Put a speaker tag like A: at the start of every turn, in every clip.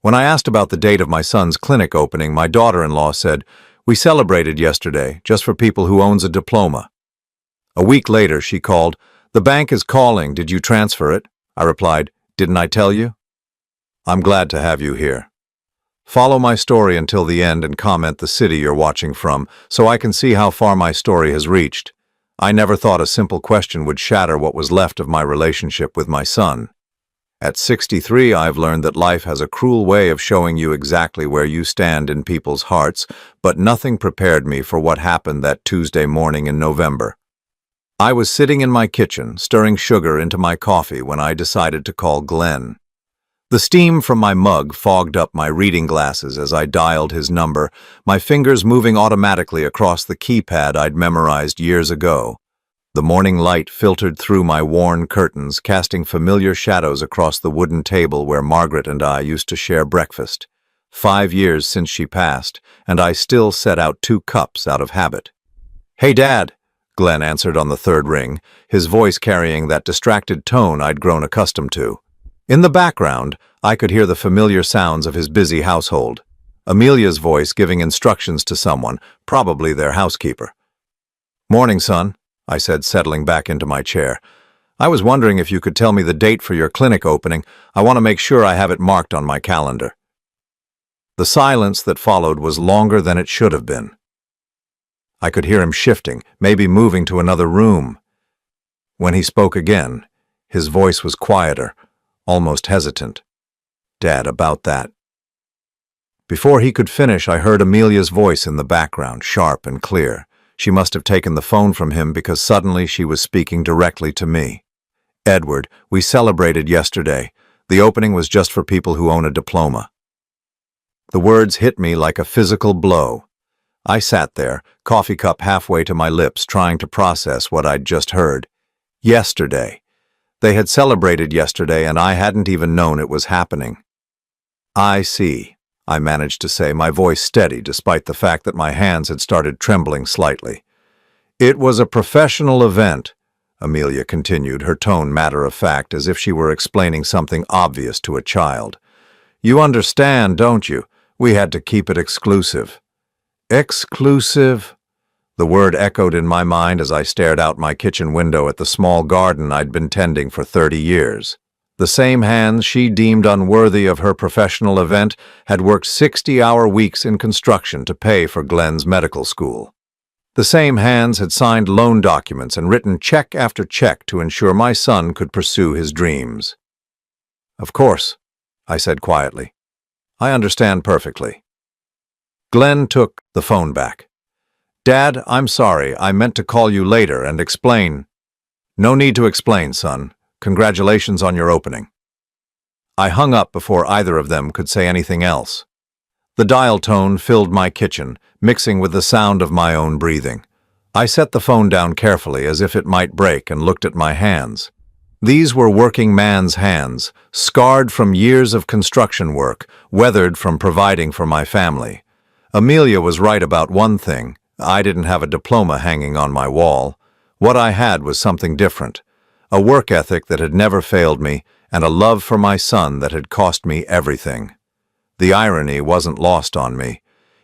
A: When I asked about the date of my son's clinic opening, my daughter-in-law said, "We celebrated yesterday, just for people who owns a diploma." A week later, she called, "The bank is calling, did you transfer it?" I replied, "Didn't I tell you?" I'm glad to have you here. Follow my story until the end and comment the city you're watching from, so I can see how far my story has reached. I never thought a simple question would shatter what was left of my relationship with my son. At 63, I've learned that life has a cruel way of showing you exactly where you stand in people's hearts, but nothing prepared me for what happened that Tuesday morning in November. I was sitting in my kitchen, stirring sugar into my coffee when I decided to call Glenn. The steam from my mug fogged up my reading glasses as I dialed his number, my fingers moving automatically across the keypad I'd memorized years ago. The morning light filtered through my worn curtains, casting familiar shadows across the wooden table where Margaret and I used to share breakfast. 5 years since she passed, and I still set out 2 cups out of habit. "Hey, Dad," Glenn answered on the third ring, his voice carrying that distracted tone I'd grown accustomed to. In the background, I could hear the familiar sounds of his busy household. Amelia's voice giving instructions to someone, probably their housekeeper. "Morning, son," I said, settling back into my chair. "I was wondering if you could tell me the date for your clinic opening. I want to make sure I have it marked on my calendar." The silence that followed was longer than it should have been. I could hear him shifting, maybe moving to another room. When he spoke again, his voice was quieter, almost hesitant. "Dad, about that." Before he could finish, I heard Amelia's voice in the background, sharp and clear. She must have taken the phone from him because suddenly she was speaking directly to me. "Edward, we celebrated yesterday. The opening was just for people who own a diploma." The words hit me like a physical blow. I sat there, coffee cup halfway to my lips, trying to process what I'd just heard. Yesterday. They had celebrated yesterday, and I hadn't even known it was happening. "I see," I managed to say, my voice steady despite the fact that my hands had started trembling slightly. "It was a professional event," Amelia continued, her tone matter-of-fact, as if she were explaining something obvious to a child. "You understand, don't you? We had to keep it exclusive." "Exclusive?" The word echoed in my mind as I stared out my kitchen window at the small garden I'd been tending for 30 years. The same hands she deemed unworthy of her professional event had worked 60-hour weeks in construction to pay for Glenn's medical school. The same hands had signed loan documents and written check after check to ensure my son could pursue his dreams. "Of course," I said quietly. "I understand perfectly." Glenn took the phone back. "Dad, I'm sorry. I meant to call you later and explain." "No need to explain, son. Congratulations on your opening." I hung up before either of them could say anything else. The dial tone filled my kitchen, mixing with the sound of my own breathing. I set the phone down carefully as if it might break and looked at my hands. These were working man's hands, scarred from years of construction work, weathered from providing for my family. Amelia was right about one thing. I didn't have a diploma hanging on my wall. What I had was something different. A work ethic that had never failed me, and a love for my son that had cost me everything. The irony wasn't lost on me.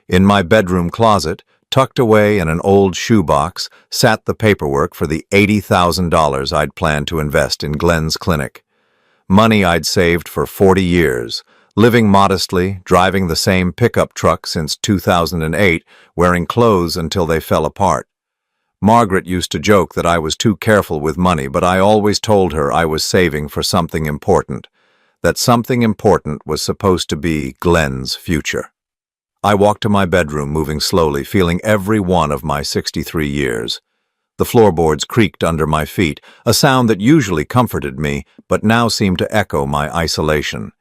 A: In my bedroom closet, tucked away in an old shoebox, sat the paperwork for the $80,000 I'd planned to invest in Glenn's clinic. Money I'd saved for 40 years, living modestly, driving the same pickup truck since 2008, wearing clothes until they fell apart. Margaret used to joke that I was too careful with money, but I always told her I was saving for something important. That something important was supposed to be Glenn's future. I walked to my bedroom, moving slowly, feeling every one of my 63 years. The floorboards creaked under my feet, a sound that usually comforted me, but now seemed to echo my isolation.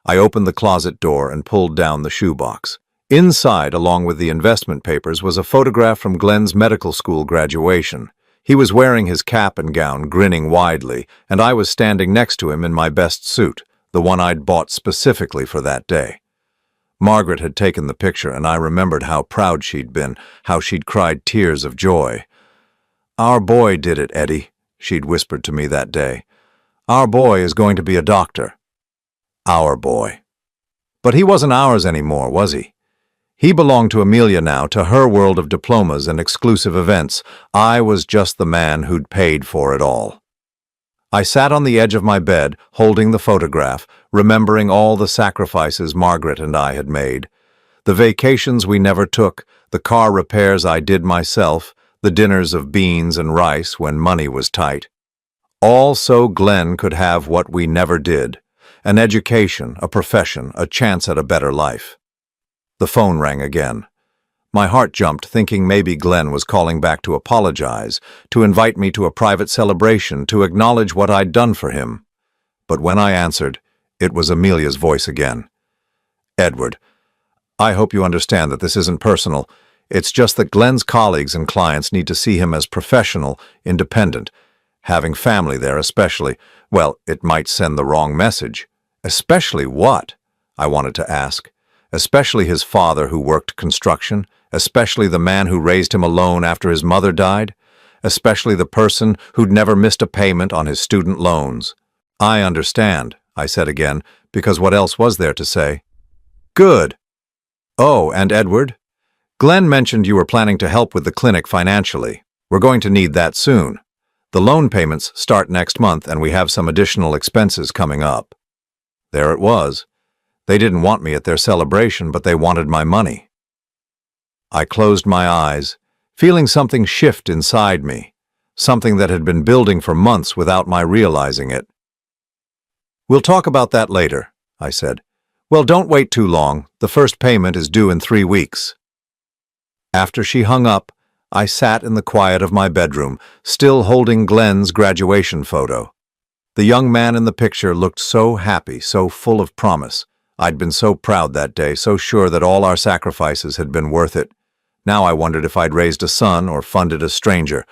A: I opened the closet door and pulled down the shoebox. Inside, along with the investment papers, was a photograph from Glenn's medical school graduation. He was wearing his cap and gown, grinning widely, and I was standing next to him in my best suit, the one I'd bought specifically for that day. Margaret had taken the picture, and I remembered how proud she'd been, how she'd cried tears of joy. "Our boy did it, Eddie," she'd whispered to me that day. "Our boy is going to be a doctor." Our boy. But he wasn't ours anymore, was he? He belonged to Amelia now, to her world of diplomas and exclusive events. I was just the man who'd paid for it all. I sat on the edge of my bed, holding the photograph, remembering all the sacrifices Margaret and I had made. The vacations we never took, the car repairs I did myself, the dinners of beans and rice when money was tight. All so Glenn could have what we never did: an education, a profession, a chance at a better life. The phone rang again. My heart jumped, thinking maybe Glenn was calling back to apologize, to invite me to a private celebration, to acknowledge what I'd done for him. But when I answered, it was Amelia's voice again. "Edward, I hope you understand that this isn't personal. It's just that Glenn's colleagues and clients need to see him as professional, independent. Having family there especially, well, it might send the wrong message." "Especially what?" I wanted to ask. Especially his father who worked construction? Especially the man who raised him alone after his mother died? Especially the person who'd never missed a payment on his student loans? "I understand," I said again, because what else was there to say? "Good. Oh, and Edward, Glenn mentioned you were planning to help with the clinic financially. We're going to need that soon. The loan payments start next month, and we have some additional expenses coming up." There it was. They didn't want me at their celebration, but they wanted my money. I closed my eyes, feeling something shift inside me, something that had been building for months without my realizing it. "We'll talk about that later," I said. "Well, don't wait too long. The first payment is due in 3 weeks." After she hung up, I sat in the quiet of my bedroom, still holding Glenn's graduation photo. The young man in the picture looked so happy, so full of promise. I'd been so proud that day, so sure that all our sacrifices had been worth it. Now I wondered if I'd raised a son or funded a stranger.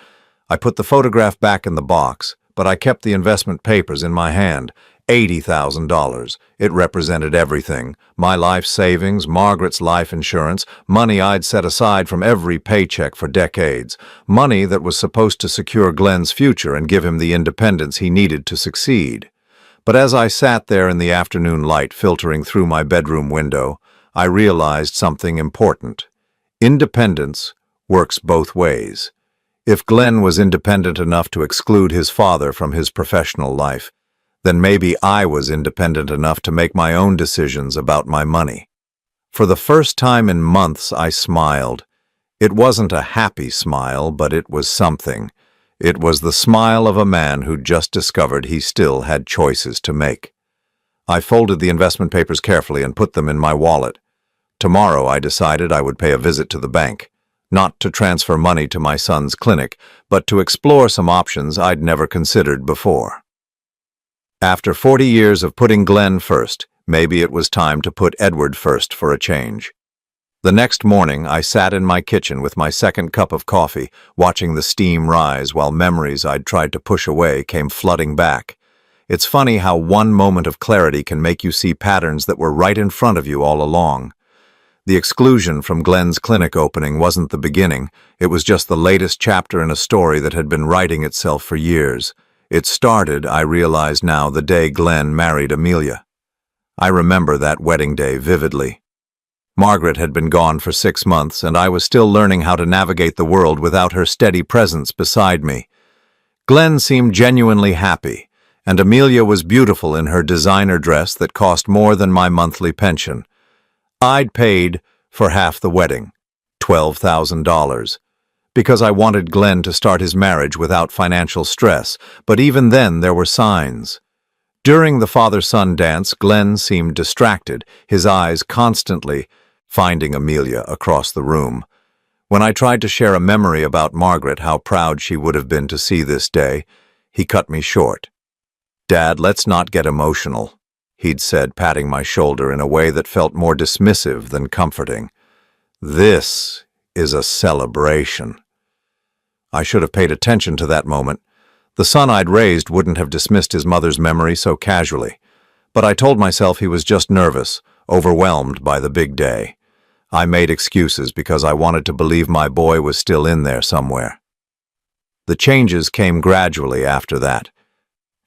A: I put the photograph back in the box, but I kept the investment papers in my hand. $80,000. It represented everything: my life savings, Margaret's life insurance, money I'd set aside from every paycheck for decades, money that was supposed to secure Glenn's future and give him the independence he needed to succeed. But as I sat there in the afternoon light filtering through my bedroom window, I realized something important. Independence works both ways. If Glenn was independent enough to exclude his father from his professional life, then maybe I was independent enough to make my own decisions about my money. For the first time in months, I smiled. It wasn't a happy smile, but it was something. It was the smile of a man who'd just discovered he still had choices to make. I folded the investment papers carefully and put them in my wallet. Tomorrow, I decided I would pay a visit to the bank, not to transfer money to my son's clinic, but to explore some options I'd never considered before. After 40 years of putting Glenn first, maybe it was time to put Edward first for a change. The next morning, I sat in my kitchen with my second cup of coffee, watching the steam rise while memories I'd tried to push away came flooding back. It's funny how one moment of clarity can make you see patterns that were right in front of you all along. The exclusion from Glenn's clinic opening wasn't the beginning. It was just the latest chapter in a story that had been writing itself for years. It started, I realize now, the day Glenn married Amelia. I remember that wedding day vividly. Margaret had been gone for 6 months, and I was still learning how to navigate the world without her steady presence beside me. Glenn seemed genuinely happy, and Amelia was beautiful in her designer dress that cost more than my monthly pension. I'd paid for half the wedding, $12,000, because I wanted Glenn to start his marriage without financial stress, but even then there were signs. During the father-son dance, Glenn seemed distracted, his eyes constantly finding Amelia across the room. When I tried to share a memory about Margaret, how proud she would have been to see this day, he cut me short. "Dad, let's not get emotional," he'd said, patting my shoulder in a way that felt more dismissive than comforting. "This is a celebration." I should have paid attention to that moment. The son I'd raised wouldn't have dismissed his mother's memory so casually. But I told myself he was just nervous, overwhelmed by the big day. I made excuses because I wanted to believe my boy was still in there somewhere. The changes came gradually after that.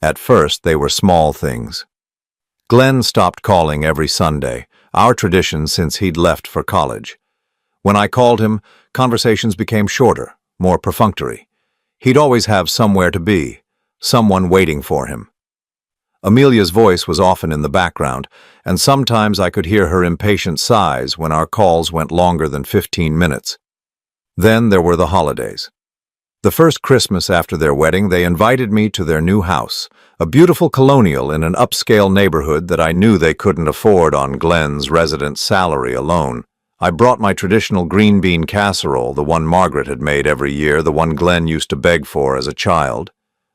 A: At first, they were small things. Glenn stopped calling every Sunday. our tradition since he'd left for college. When I called him, conversations became shorter, more perfunctory. He'd always have somewhere to be, someone waiting for him. Amelia's voice was often in the background, and sometimes I could hear her impatient sighs when our calls went longer than 15 minutes. Then there were the holidays. The first Christmas after their wedding, they invited me to their new house, a beautiful colonial in an upscale neighborhood that I knew they couldn't afford on Glenn's residence salary alone. I brought my traditional green bean casserole, the one Margaret had made every year, the one Glenn used to beg for as a child.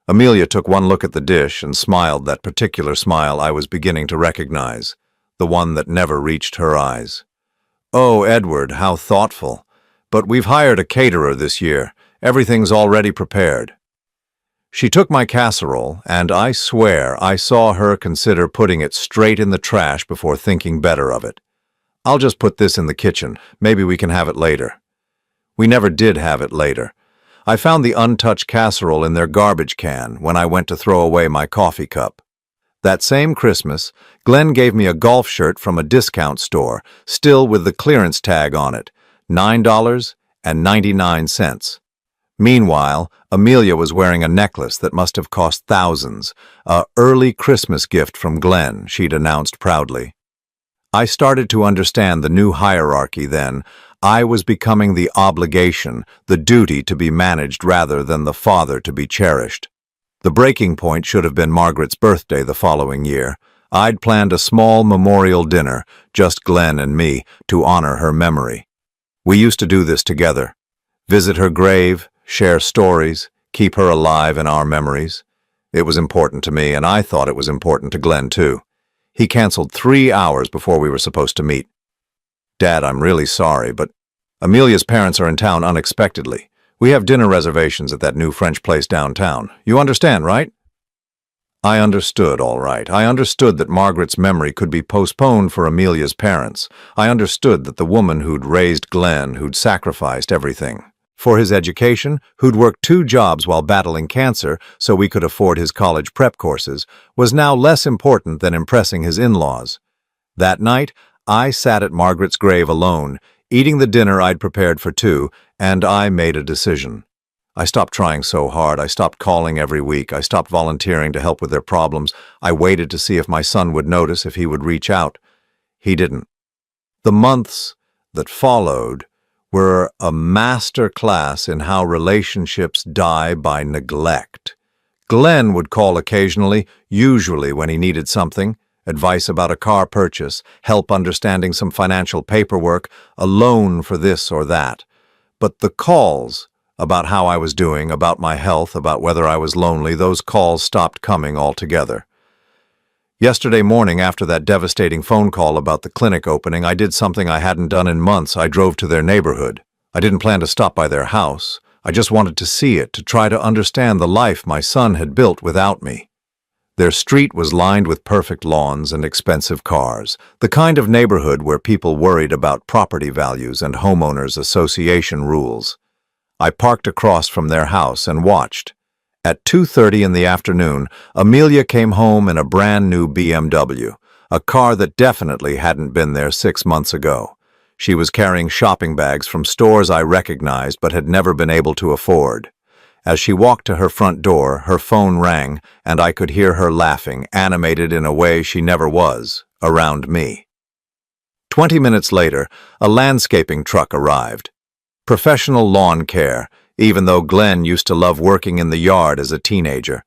A: Amelia took one look at the dish and smiled that particular smile I was beginning to recognize, the one that never reached her eyes. "Oh, Edward, how thoughtful. But we've hired a caterer this year. Everything's already prepared." She took my casserole, and I swear I saw her consider putting it straight in the trash before thinking better of it. "I'll just put this in the kitchen. Maybe we can have it later." We never did have it later. I found the untouched casserole in their garbage can when I went to throw away my coffee cup. That same Christmas, Glenn gave me a golf shirt from a discount store, still with the clearance tag on it, $9.99. Meanwhile, Amelia was wearing a necklace that must have cost thousands, a early Christmas gift from Glenn, she'd announced proudly. I started to understand the new hierarchy then. I was becoming the obligation, the duty to be managed rather than the father to be cherished. The breaking point should have been Margaret's birthday the following year. I'd planned a small memorial dinner, just Glenn and me, to honor her memory. We used to do this together. Visit her grave, share stories, keep her alive in our memories. It was important to me, and I thought it was important to Glenn too. He canceled 3 hours before we were supposed to meet. "Dad, I'm really sorry, but Amelia's parents are in town unexpectedly. We have dinner reservations at that new French place downtown. You understand, right?" I understood, all right. I understood that Margaret's memory could be postponed for Amelia's parents. I understood that the woman who'd raised Glenn, who'd sacrificed everything for his education, who'd worked 2 jobs while battling cancer so we could afford his college prep courses, was now less important than impressing his in-laws. That night, I sat at Margaret's grave alone, eating the dinner I'd prepared for 2, and I made a decision. I stopped trying so hard. I stopped calling every week. I stopped volunteering to help with their problems. I waited to see if my son would notice, if he would reach out. He didn't. The months that followed were a master class in how relationships die by neglect. Glenn would call occasionally, usually when he needed something, advice about a car purchase, help understanding some financial paperwork, a loan for this or that. But the calls about how I was doing, about my health, about whether I was lonely, those calls stopped coming altogether. Yesterday morning, after that devastating phone call about the clinic opening, I did something I hadn't done in months. I drove to their neighborhood. I didn't plan to stop by their house. I just wanted to see it, to try to understand the life my son had built without me. Their street was lined with perfect lawns and expensive cars, the kind of neighborhood where people worried about property values and homeowners association rules. I parked across from their house and watched. At 2:30 in the afternoon, Amelia came home in a brand new BMW, a car that definitely hadn't been there 6 months ago. She was carrying shopping bags from stores I recognized but had never been able to afford. As she walked to her front door, her phone rang, and I could hear her laughing, animated in a way she never was, around me. 20 minutes later, a landscaping truck arrived. Professional lawn care, even though Glenn used to love working in the yard as a teenager.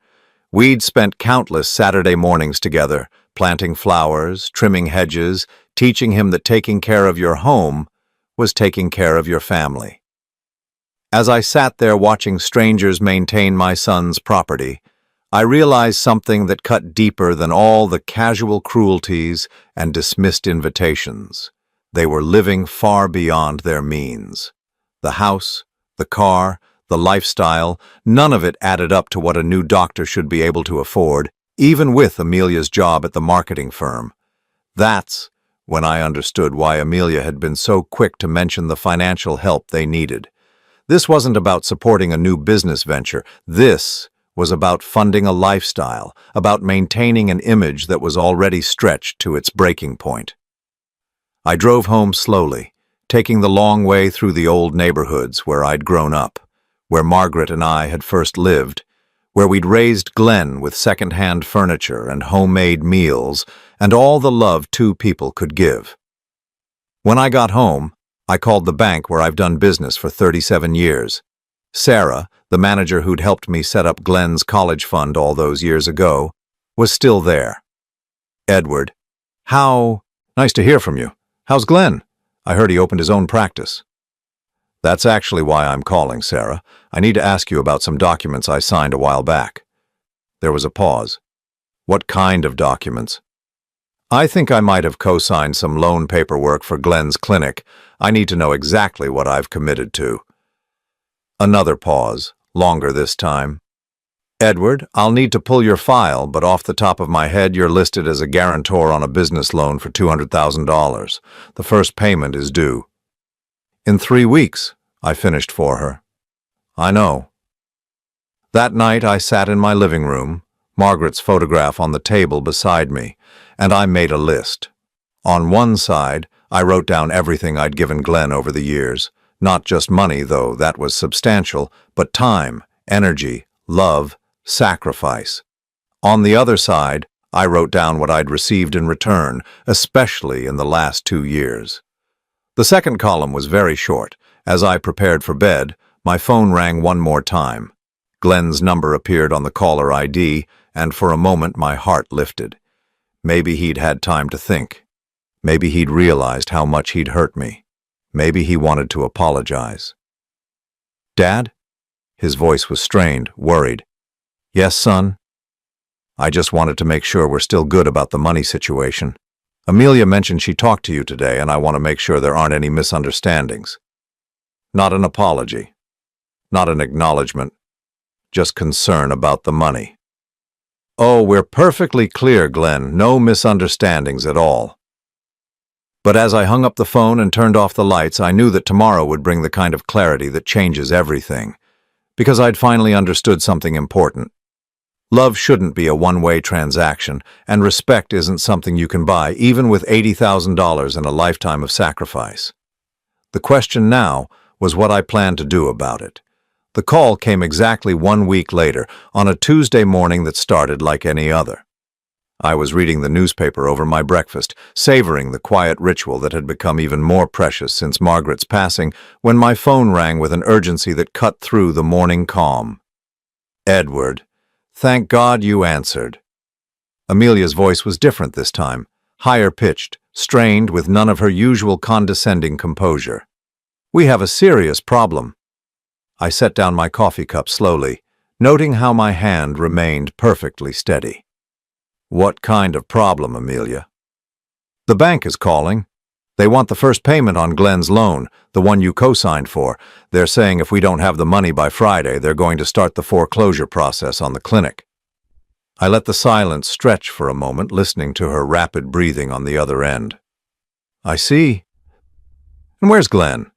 A: We'd spent countless Saturday mornings together, planting flowers, trimming hedges, teaching him that taking care of your home was taking care of your family. As I sat there watching strangers maintain my son's property, I realized something that cut deeper than all the casual cruelties and dismissed invitations. They were living far beyond their means. The house, the car, the lifestyle, none of it added up to what a new doctor should be able to afford, even with Amelia's job at the marketing firm. That's when I understood why Amelia had been so quick to mention the financial help they needed. This wasn't about supporting a new business venture. This was about funding a lifestyle, about maintaining an image that was already stretched to its breaking point. I drove home slowly, taking the long way through the old neighborhoods where I'd grown up, where Margaret and I had first lived, where we'd raised Glenn with second-hand furniture and homemade meals and all the love two people could give. When I got home, I called the bank where I've done business for 37 years. Sarah, the manager who'd helped me set up Glenn's college fund all those years ago, was still there. Edward, nice to hear from you. How's Glenn? I heard he opened his own practice. That's actually why I'm calling, Sarah. I need to ask you about some documents I signed a while back. There was a pause. What kind of documents? I think I might have co-signed some loan paperwork for Glenn's clinic. I need to know exactly what I've committed to. Another pause, longer this time. Edward, I'll need to pull your file, but off the top of my head, you're listed as a guarantor on a business loan for $200,000. The first payment is due. In 3 weeks, I finished for her. I know. That night, I sat in my living room, Margaret's photograph on the table beside me, and I made a list. On one side, I wrote down everything I'd given Glenn over the years. Not just money, though, that was substantial, but time, energy, love, sacrifice. On the other side, I wrote down what I'd received in return, especially in the last 2 years. The second column was very short. As I prepared for bed, my phone rang one more time. Glenn's number appeared on the caller ID, and for a moment my heart lifted. Maybe he'd had time to think. Maybe he'd realized how much he'd hurt me. Maybe he wanted to apologize. Dad? His voice was strained, worried. Yes, son? I just wanted to make sure we're still good about the money situation. Amelia mentioned she talked to you today, and I want to make sure there aren't any misunderstandings. Not an apology. Not an acknowledgement. Just concern about the money. Oh, we're perfectly clear, Glenn. No misunderstandings at all. But as I hung up the phone and turned off the lights, I knew that tomorrow would bring the kind of clarity that changes everything. Because I'd finally understood something important. Love shouldn't be a one-way transaction, and respect isn't something you can buy, even with $80,000 and a lifetime of sacrifice. The question now was what I planned to do about it. The call came exactly 1 week later, on a Tuesday morning that started like any other. I was reading the newspaper over my breakfast, savoring the quiet ritual that had become even more precious since Margaret's passing, when my phone rang with an urgency that cut through the morning calm. Edward, thank God you answered. Amelia's voice was different this time, higher-pitched, strained with none of her usual condescending composure. We have a serious problem. I set down my coffee cup slowly, noting how my hand remained perfectly steady. What kind of problem, Amelia? The bank is calling. They want the first payment on Glenn's loan, the one you co-signed for. They're saying if we don't have the money by Friday, they're going to start the foreclosure process on the clinic. I let the silence stretch for a moment, listening to her rapid breathing on the other end. I see. And where's Glenn?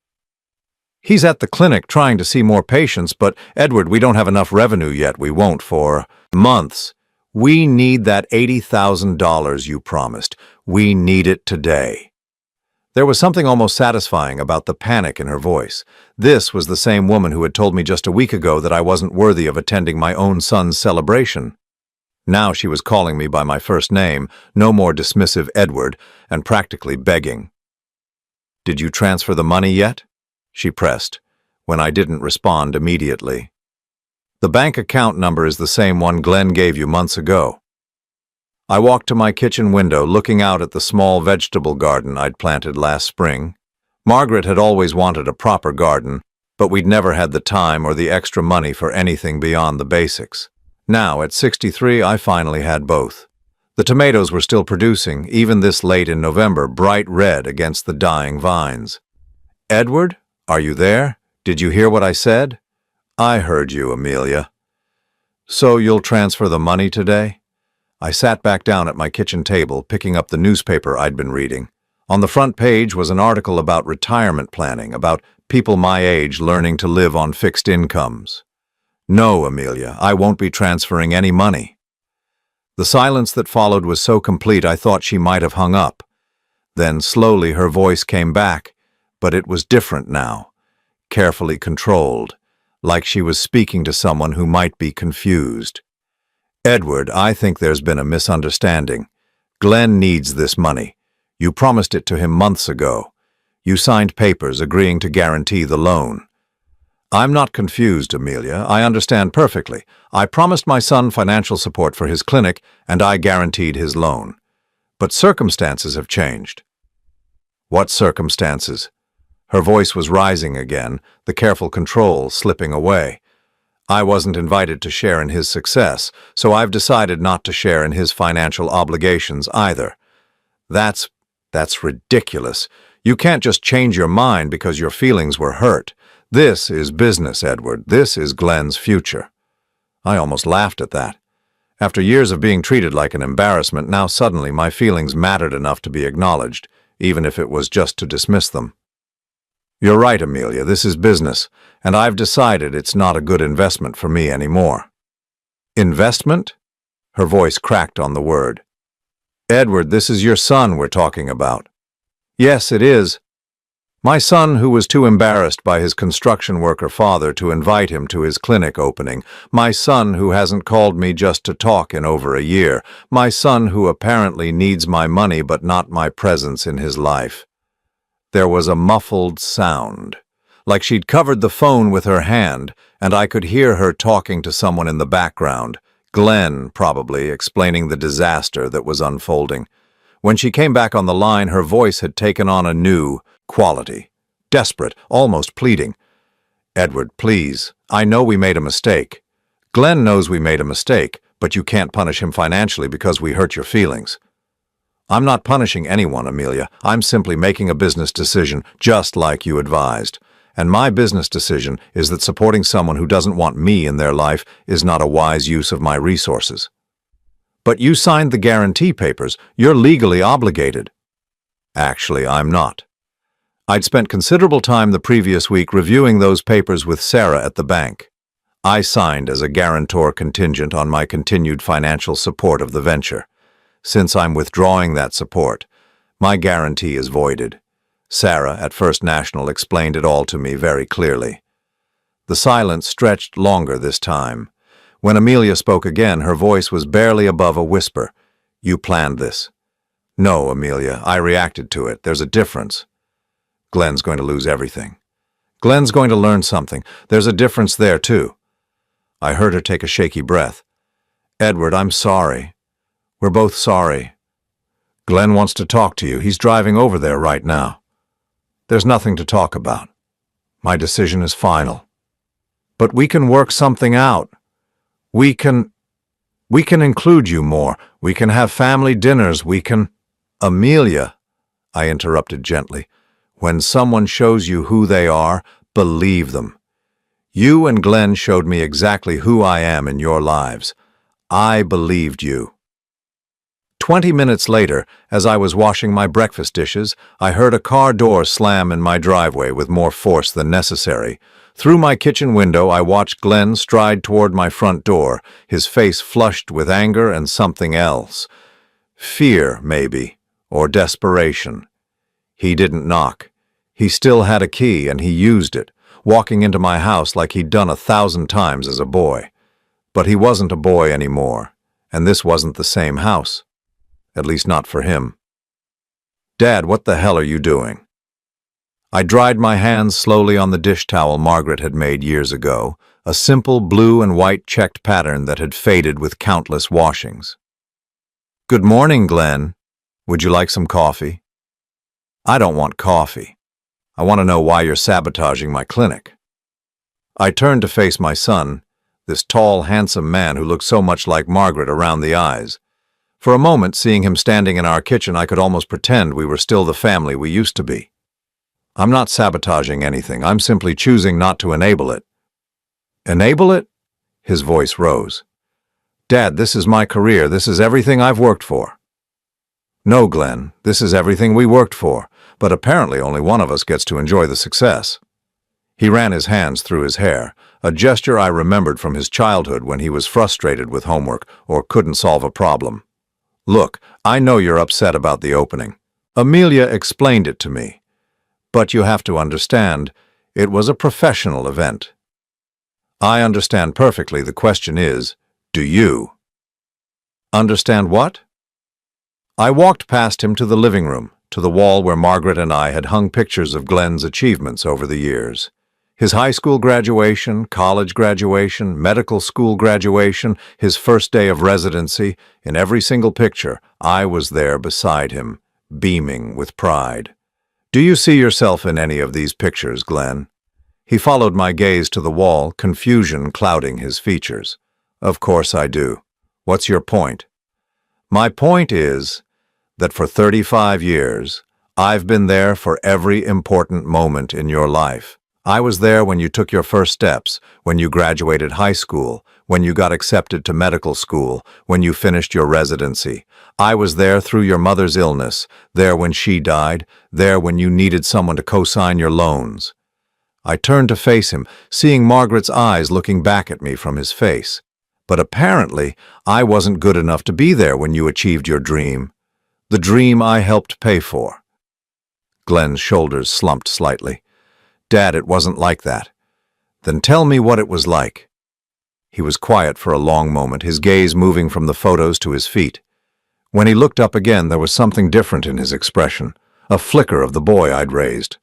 A: He's at the clinic trying to see more patients, but, Edward, we don't have enough revenue yet. We won't for months. We need that $80,000 you promised. We need it today. There was something almost satisfying about the panic in her voice. This was the same woman who had told me just a week ago that I wasn't worthy of attending my own son's celebration. Now she was calling me by my first name, no more dismissive Edward, and practically begging. Did you transfer the money yet? She pressed, when I didn't respond immediately. The bank account number is the same one Glenn gave you months ago. I walked to my kitchen window, looking out at the small vegetable garden I'd planted last spring. Margaret had always wanted a proper garden, but we'd never had the time or the extra money for anything beyond the basics. Now, at 63, I finally had both. The tomatoes were still producing, even this late in November, bright red against the dying vines. Edward, are you there? Did you hear what I said? I heard you, Amelia. So you'll transfer the money today? I sat back down at my kitchen table, picking up the newspaper I'd been reading. On the front page was an article about retirement planning, about people my age learning to live on fixed incomes. No, Amelia, I won't be transferring any money. The silence that followed was so complete I thought she might have hung up. Then slowly her voice came back, but it was different now, carefully controlled, like she was speaking to someone who might be confused. Edward, I think there's been a misunderstanding. Glenn needs this money. You promised it to him months ago. You signed papers agreeing to guarantee the loan. I'm not confused, Amelia. I understand perfectly. I promised my son financial support for his clinic, and I guaranteed his loan. But circumstances have changed. What circumstances? Her voice was rising again, the careful control slipping away. I wasn't invited to share in his success, so I've decided not to share in his financial obligations either. That's ridiculous. You can't just change your mind because your feelings were hurt. This is business, Edward. This is Glenn's future. I almost laughed at that. After years of being treated like an embarrassment, now suddenly my feelings mattered enough to be acknowledged, even if it was just to dismiss them. You're right, Amelia, this is business, and I've decided it's not a good investment for me anymore. Investment? Her voice cracked on the word. Edward, this is your son we're talking about. Yes, it is. My son, who was too embarrassed by his construction worker father to invite him to his clinic opening. My son, who hasn't called me just to talk in over a year. My son, who apparently needs my money but not my presence in his life. There was a muffled sound, like she'd covered the phone with her hand, and I could hear her talking to someone in the background, Glenn, probably, explaining the disaster that was unfolding. When she came back on the line, her voice had taken on a new quality, desperate, almost pleading. Edward, please, I know we made a mistake. Glenn knows we made a mistake, but you can't punish him financially because we hurt your feelings. I'm not punishing anyone, Amelia. I'm simply making a business decision, just like you advised. And my business decision is that supporting someone who doesn't want me in their life is not a wise use of my resources. But you signed the guarantee papers. You're legally obligated. Actually, I'm not. I'd spent considerable time the previous week reviewing those papers with Sarah at the bank. I signed as a guarantor contingent on my continued financial support of the venture. Since I'm withdrawing that support, my guarantee is voided. Sarah at First National explained it all to me very clearly. The silence stretched longer this time. When Amelia spoke again, her voice was barely above a whisper. You planned this. No, Amelia, I reacted to it. There's a difference. Glenn's going to lose everything. Glenn's going to learn something. There's a difference there, too. I heard her take a shaky breath. Edward, I'm sorry. We're both sorry. Glenn wants to talk to you. He's driving over there right now. There's nothing to talk about. My decision is final. But we can work something out. We can include you more. We can have family dinners. We can... Amelia, I interrupted gently, when someone shows you who they are, believe them. You and Glenn showed me exactly who I am in your lives. I believed you. 20 minutes later, as I was washing my breakfast dishes, I heard a car door slam in my driveway with more force than necessary. Through my kitchen window, I watched Glenn stride toward my front door, his face flushed with anger and something else. Fear, maybe, or desperation. He didn't knock. He still had a key, and he used it, walking into my house like he'd done 1,000 times as a boy. But he wasn't a boy anymore, and this wasn't the same house. At least not for him. Dad, what the hell are you doing? I dried my hands slowly on the dish towel Margaret had made years ago, a simple blue and white checked pattern that had faded with countless washings. Good morning, Glenn. Would you like some coffee? I don't want coffee. I want to know why you're sabotaging my clinic. I turned to face my son, this tall, handsome man who looked so much like Margaret around the eyes. For a moment, seeing him standing in our kitchen, I could almost pretend we were still the family we used to be. I'm not sabotaging anything. I'm simply choosing not to enable it. Enable it? His voice rose. Dad, this is my career. This is everything I've worked for. No, Glenn, this is everything we worked for, but apparently only one of us gets to enjoy the success. He ran his hands through his hair, a gesture I remembered from his childhood when he was frustrated with homework or couldn't solve a problem. Look, I know you're upset about the opening, Amelia explained it to me. But you have to understand, it was a professional event. I understand perfectly. The question is, do you? Understand what? I walked past him to the living room, to the wall where Margaret and I had hung pictures of Glenn's achievements over the years. His high school graduation, college graduation, medical school graduation, his first day of residency, in every single picture, I was there beside him, beaming with pride. Do you see yourself in any of these pictures, Glenn? He followed my gaze to the wall, confusion clouding his features. Of course I do. What's your point? My point is that for 35 years, I've been there for every important moment in your life. I was there when you took your first steps, when you graduated high school, when you got accepted to medical school, when you finished your residency. I was there through your mother's illness, there when she died, there when you needed someone to co-sign your loans. I turned to face him, seeing Margaret's eyes looking back at me from his face. But apparently, I wasn't good enough to be there when you achieved your dream. The dream I helped pay for. Glenn's shoulders slumped slightly. Dad, it wasn't like that. Then tell me what it was like. He was quiet for a long moment, his gaze moving from the photos to his feet. When he looked up again, there was something different in his expression, a flicker of the boy I'd raised.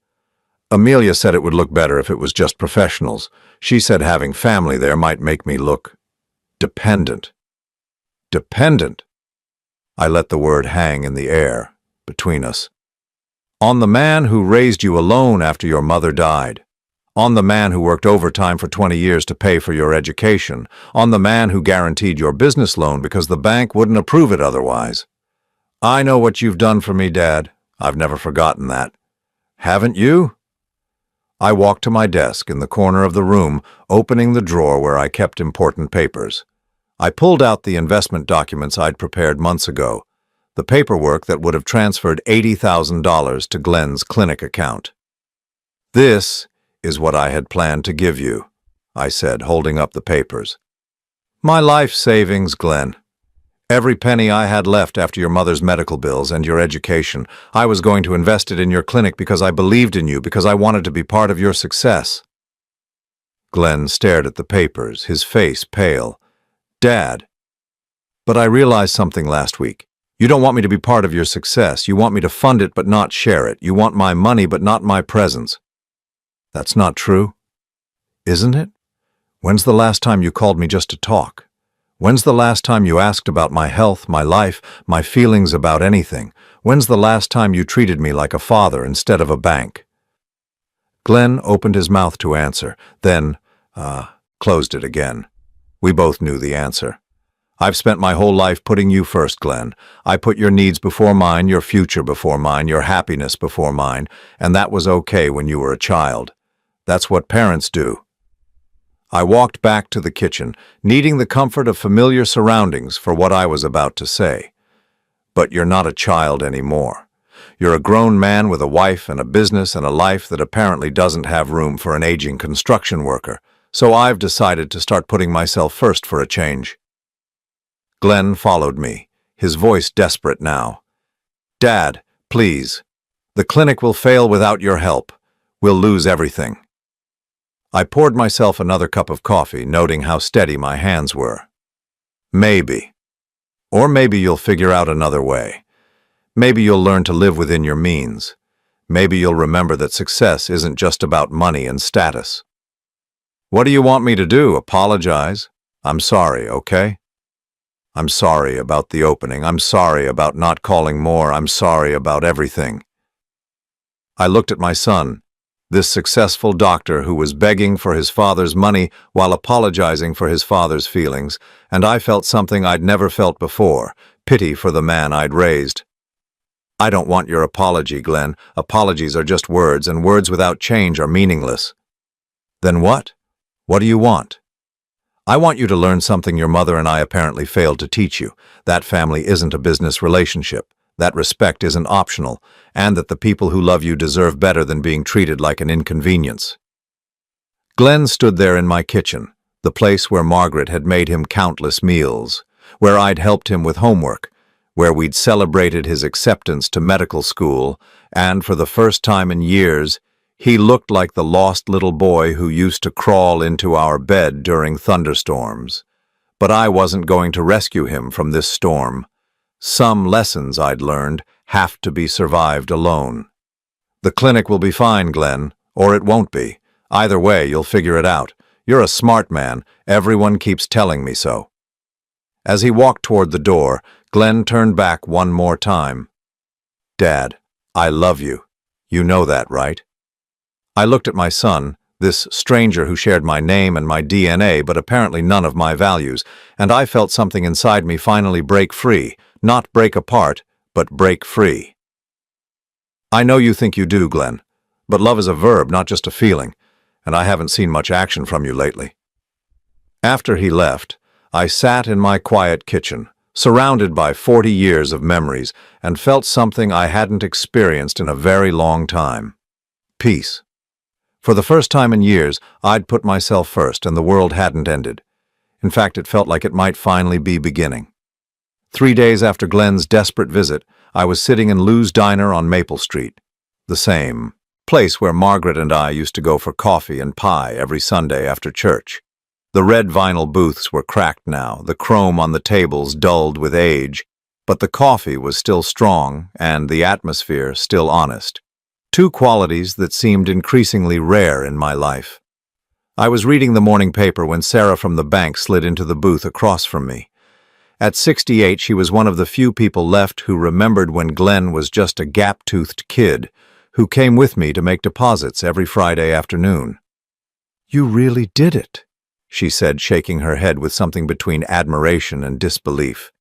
A: Amelia said it would look better if it was just professionals. She said having family there might make me look dependent. Dependent? I let the word hang in the air, between us. On the man who raised you alone after your mother died. On the man who worked overtime for 20 years to pay for your education. On the man who guaranteed your business loan because the bank wouldn't approve it otherwise. I know what you've done for me, Dad. I've never forgotten that. Haven't you? I walked to my desk in the corner of the room, opening the drawer where I kept important papers. I pulled out the investment documents I'd prepared months ago, the paperwork that would have transferred $80,000 to Glenn's clinic account. This is what I had planned to give you, I said, holding up the papers. My life savings, Glenn. Every penny I had left after your mother's medical bills and your education, I was going to invest it in your clinic because I believed in you, because I wanted to be part of your success. Glenn stared at the papers, his face pale. Dad. But I realized something last week. You don't want me to be part of your success. You want me to fund it but not share it. You want my money but not my presence. That's not true, isn't it? When's the last time you called me just to talk? When's the last time you asked about my health, my life, my feelings about anything? When's the last time you treated me like a father instead of a bank? Glenn opened his mouth to answer, then, closed it again. We both knew the answer. I've spent my whole life putting you first, Glenn. I put your needs before mine, your future before mine, your happiness before mine, and that was okay when you were a child. That's what parents do. I walked back to the kitchen, needing the comfort of familiar surroundings for what I was about to say. But you're not a child anymore. You're a grown man with a wife and a business and a life that apparently doesn't have room for an aging construction worker, so I've decided to start putting myself first for a change. Glenn followed me, his voice desperate now. Dad, please. The clinic will fail without your help. We'll lose everything. I poured myself another cup of coffee, noting how steady my hands were. Maybe. Or maybe you'll figure out another way. Maybe you'll learn to live within your means. Maybe you'll remember that success isn't just about money and status. What do you want me to do? Apologize? I'm sorry, okay? I'm sorry about the opening. I'm sorry about not calling more. I'm sorry about everything. I looked at my son, this successful doctor who was begging for his father's money while apologizing for his father's feelings, and I felt something I'd never felt before, pity for the man I'd raised. I don't want your apology, Glenn. Apologies are just words, and words without change are meaningless. Then what? What do you want? I want you to learn something your mother and I apparently failed to teach you. That family isn't a business relationship. That respect isn't optional, and that the people who love you deserve better than being treated like an inconvenience. Glenn stood there in my kitchen, the place where Margaret had made him countless meals, where I'd helped him with homework, where we'd celebrated his acceptance to medical school, and for the first time in years, he looked like the lost little boy who used to crawl into our bed during thunderstorms. But I wasn't going to rescue him from this storm. Some lessons I'd learned have to be survived alone. The clinic will be fine, Glenn, or it won't be. Either way, you'll figure it out. You're a smart man. Everyone keeps telling me so. As he walked toward the door, Glenn turned back one more time. Dad, I love you. You know that, right? I looked at my son, this stranger who shared my name and my DNA, but apparently none of my values, and I felt something inside me finally break free, not break apart, but break free. I know you think you do, Glenn, but love is a verb, not just a feeling, and I haven't seen much action from you lately. After he left, I sat in my quiet kitchen, surrounded by 40 years of memories, and felt something I hadn't experienced in a very long time. Peace. For the first time in years, I'd put myself first, and the world hadn't ended. In fact, it felt like it might finally be beginning. 3 days after Glenn's desperate visit, I was sitting in Lou's Diner on Maple Street, the same place where Margaret and I used to go for coffee and pie every Sunday after church. The red vinyl booths were cracked now, the chrome on the tables dulled with age, but the coffee was still strong and the atmosphere still honest. Two qualities that seemed increasingly rare in my life. I was reading the morning paper when Sarah from the bank slid into the booth across from me. At 68, she was one of the few people left who remembered when Glenn was just a gap-toothed kid who came with me to make deposits every Friday afternoon. "You really did it," she said, shaking her head with something between admiration and disbelief.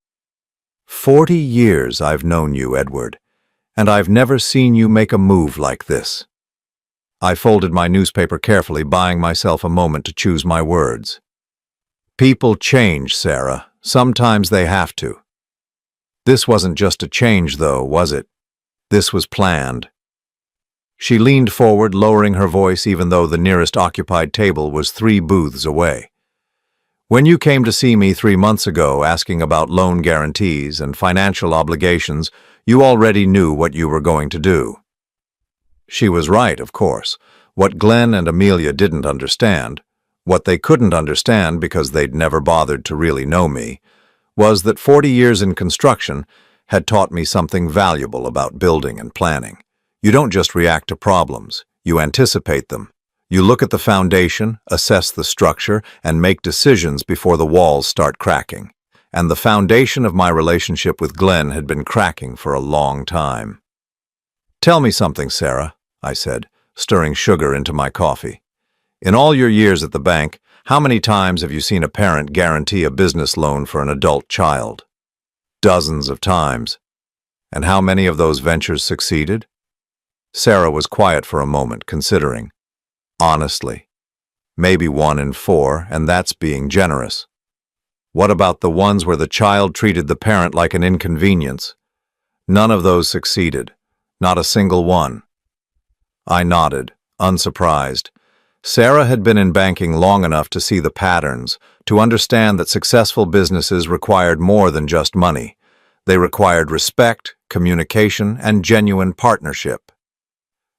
A: 40 years I've known you, Edward, and I've never seen you make a move like this. I folded my newspaper carefully, buying myself a moment to choose my words. People change, Sarah. Sometimes they have to. This wasn't just a change, though, was it? This was planned. She leaned forward, lowering her voice even though the nearest occupied table was 3 booths away. When you came to see me 3 months ago asking about loan guarantees and financial obligations, you already knew what you were going to do. She was right, of course. What Glenn and Amelia didn't understand, what they couldn't understand because they'd never bothered to really know me, was that 40 years in construction had taught me something valuable about building and planning. You don't just react to problems, you anticipate them. You look at the foundation, assess the structure, and make decisions before the walls start cracking. And the foundation of my relationship with Glenn had been cracking for a long time. "Tell me something, Sarah," I said, stirring sugar into my coffee. "In all your years at the bank, how many times have you seen a parent guarantee a business loan for an adult child?" "Dozens of times." "And how many of those ventures succeeded?" Sarah was quiet for a moment, considering. "Honestly, maybe 1 in 4, and that's being generous." "What about the ones where the child treated the parent like an inconvenience?" "None of those succeeded. Not a single one." I nodded, unsurprised. Sarah had been in banking long enough to see the patterns, to understand that successful businesses required more than just money. They required respect, communication, and genuine partnership.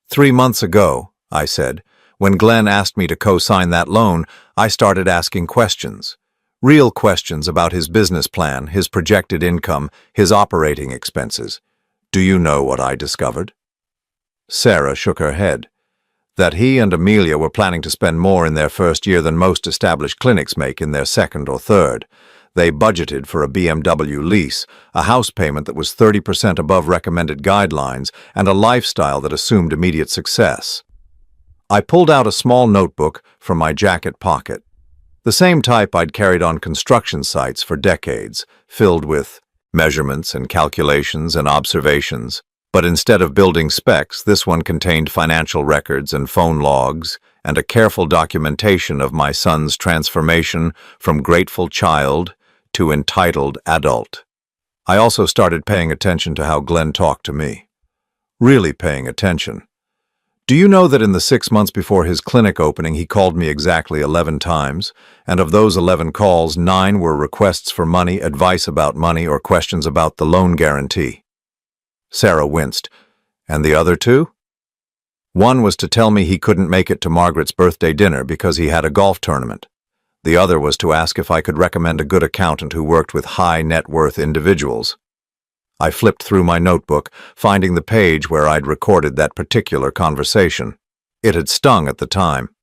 A: 3 months ago, I said, when Glenn asked me to co-sign that loan, I started asking questions. Real questions about his business plan, his projected income, his operating expenses. Do you know what I discovered? Sarah shook her head. That he and Amelia were planning to spend more in their first year than most established clinics make in their second or third. They budgeted for a BMW lease, a house payment that was 30% above recommended guidelines, and a lifestyle that assumed immediate success. I pulled out a small notebook from my jacket pocket. The same type I'd carried on construction sites for decades, filled with measurements and calculations and observations. But instead of building specs, this one contained financial records and phone logs and a careful documentation of my son's transformation from grateful child to entitled adult. I also started paying attention to how Glenn talked to me. Really paying attention. Do you know that in the 6 months before his clinic opening, he called me exactly 11 times, and of those 11 calls, 9 were requests for money, advice about money, or questions about the loan guarantee? Sarah winced. And the other 2? One was to tell me he couldn't make it to Margaret's birthday dinner because he had a golf tournament. The other was to ask if I could recommend a good accountant who worked with high net worth individuals. I flipped through my notebook, finding the page where I'd recorded that particular conversation. It had stung at the time.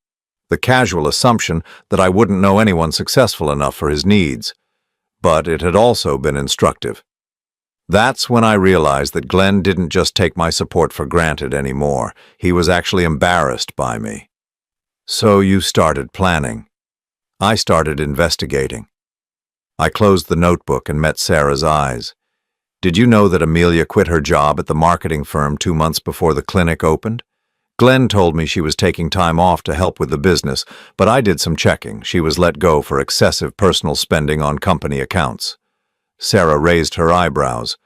A: The casual assumption that I wouldn't know anyone successful enough for his needs. But it had also been instructive. That's when I realized that Glenn didn't just take my support for granted anymore. He was actually embarrassed by me. So you started planning. I started investigating. I closed the notebook and met Sarah's eyes. Did you know that Amelia quit her job at the marketing firm 2 months before the clinic opened? Glenn told me she was taking time off to help with the business, but I did some checking. She was let go for excessive personal spending on company accounts. Sarah raised her eyebrows.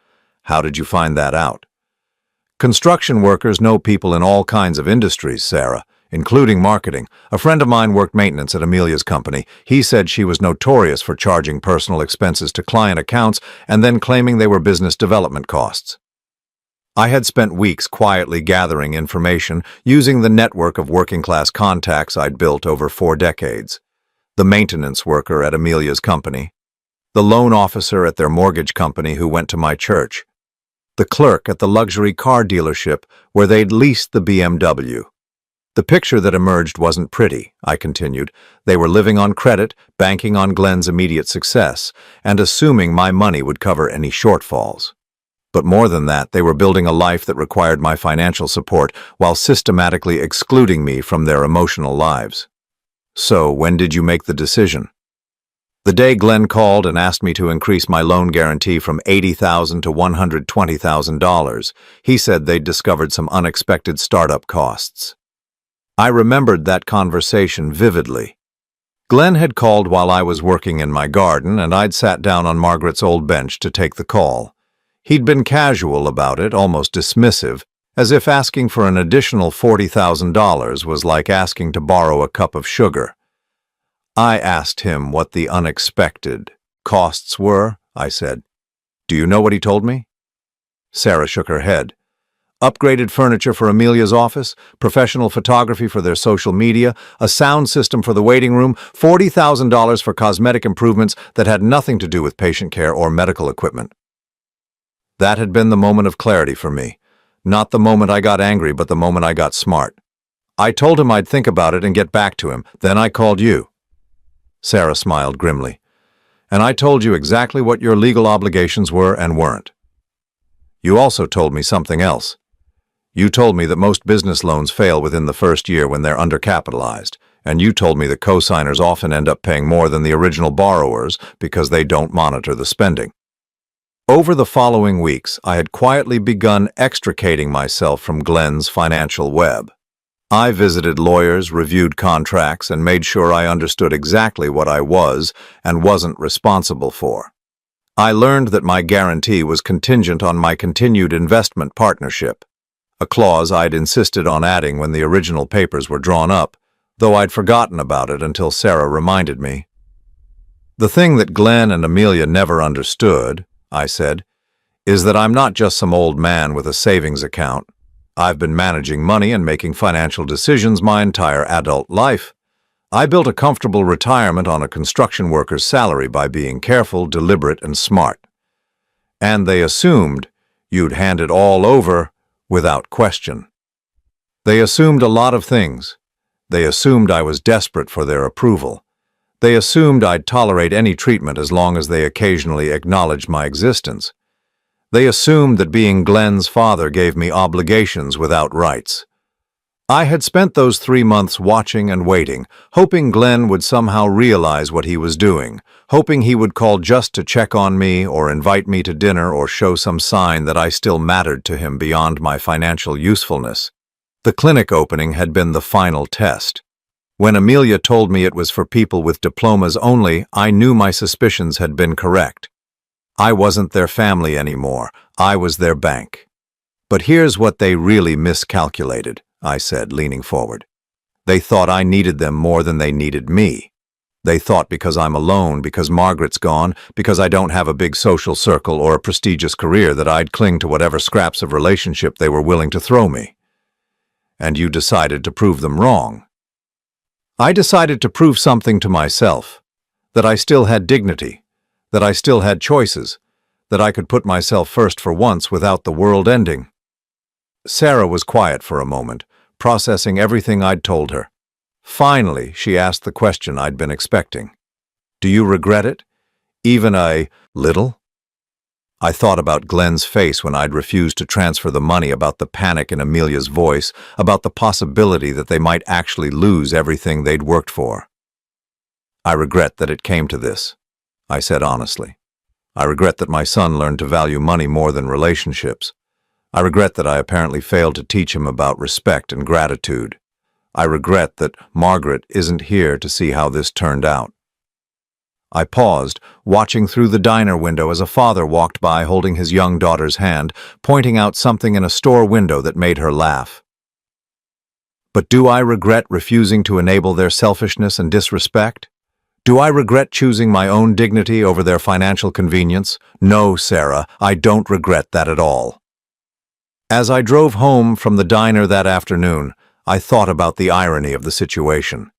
A: How did you find that out? Construction workers know people in all kinds of industries, Sarah, including marketing. A friend of mine worked maintenance at Amelia's company. He said she was notorious for charging personal expenses to client accounts and then claiming they were business development costs. I had spent weeks quietly gathering information using the network of working-class contacts I'd built over 4 decades. The maintenance worker at Amelia's company, the loan officer at their mortgage company who went to my church, the clerk at the luxury car dealership where they'd leased the BMW. The picture that emerged wasn't pretty, I continued. They were living on credit, banking on Glenn's immediate success, and assuming my money would cover any shortfalls. But more than that, they were building a life that required my financial support while systematically excluding me from their emotional lives. So, when did you make the decision? The day Glenn called and asked me to increase my loan guarantee from $80,000 to $120,000, he said they'd discovered some unexpected startup costs. I remembered that conversation vividly. Glenn had called while I was working in my garden, and I'd sat down on Margaret's old bench to take the call. He'd been casual about it, almost dismissive, as if asking for an additional $40,000 was like asking to borrow a cup of sugar. I asked him what the unexpected costs were, I said. Do you know what he told me? Sarah shook her head. Upgraded furniture for Amelia's office, professional photography for their social media, a sound system for the waiting room, $40,000 for cosmetic improvements that had nothing to do with patient care or medical equipment. That had been the moment of clarity for me. Not the moment I got angry, but the moment I got smart. I told him I'd think about it and get back to him. Then I called you. Sarah smiled grimly. And I told you exactly what your legal obligations were and weren't. You also told me something else. You told me that most business loans fail within the first year when they're undercapitalized, and you told me that co-signers often end up paying more than the original borrowers because they don't monitor the spending. Over the following weeks, I had quietly begun extricating myself from Glenn's financial web. I visited lawyers, reviewed contracts, and made sure I understood exactly what I was and wasn't responsible for. I learned that my guarantee was contingent on my continued investment partnership, a clause I'd insisted on adding when the original papers were drawn up, though I'd forgotten about it until Sarah reminded me. The thing that Glenn and Amelia never understood, I said, is that I'm not just some old man with a savings account. I've been managing money and making financial decisions my entire adult life. I built a comfortable retirement on a construction worker's salary by being careful, deliberate, and smart. And they assumed you'd hand it all over without question. They assumed a lot of things. They assumed I was desperate for their approval. They assumed I'd tolerate any treatment as long as they occasionally acknowledged my existence. They assumed that being Glenn's father gave me obligations without rights. I had spent those 3 months watching and waiting, hoping Glenn would somehow realize what he was doing, hoping he would call just to check on me or invite me to dinner or show some sign that I still mattered to him beyond my financial usefulness. The clinic opening had been the final test. When Amelia told me it was for people with diplomas only, I knew my suspicions had been correct. I wasn't their family anymore. I was their bank. But here's what they really miscalculated, I said, leaning forward. They thought I needed them more than they needed me. They thought because I'm alone, because Margaret's gone, because I don't have a big social circle or a prestigious career that I'd cling to whatever scraps of relationship they were willing to throw me. And you decided to prove them wrong. I decided to prove something to myself, that I still had dignity, that I still had choices, that I could put myself first for once without the world ending. Sarah was quiet for a moment, processing everything I'd told her. Finally, she asked the question I'd been expecting. Do you regret it? Even a little? I thought about Glenn's face when I'd refused to transfer the money, about the panic in Amelia's voice, about the possibility that they might actually lose everything they'd worked for. I regret that it came to this, I said honestly. I regret that my son learned to value money more than relationships. I regret that I apparently failed to teach him about respect and gratitude. I regret that Margaret isn't here to see how this turned out. I paused, watching through the diner window as a father walked by holding his young daughter's hand, pointing out something in a store window that made her laugh. But do I regret refusing to enable their selfishness and disrespect? Do I regret choosing my own dignity over their financial convenience? No, Sarah, I don't regret that at all. As I drove home from the diner that afternoon, I thought about the irony of the situation.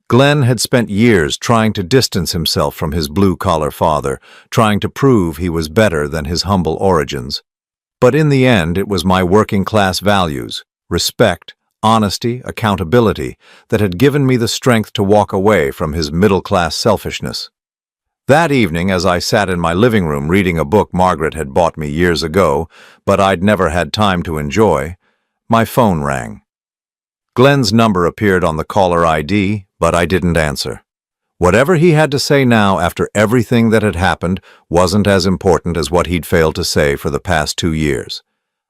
A: Glenn had spent years trying to distance himself from his blue-collar father, trying to prove he was better than his humble origins. But in the end, it was my working-class values, respect, honesty, accountability, that had given me the strength to walk away from his middle-class selfishness. That evening, as I sat in my living room reading a book Margaret had bought me years ago, but I'd never had time to enjoy, my phone rang. Glenn's number appeared on the caller ID, but I didn't answer. Whatever he had to say now after everything that had happened wasn't as important as what he'd failed to say for the past 2 years.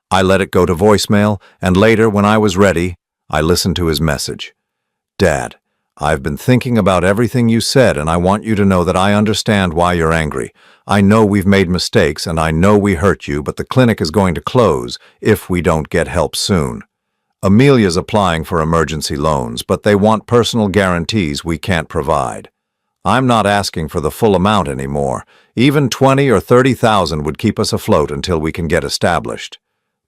A: I let it go to voicemail, and later, when I was ready, I listened to his message. Dad, I've been thinking about everything you said, and I want you to know that I understand why you're angry. I know we've made mistakes, and I know we hurt you, but the clinic is going to close if we don't get help soon. Amelia's applying for emergency loans, but they want personal guarantees we can't provide. I'm not asking for the full amount anymore. Even 20 or 30,000 would keep us afloat until we can get established.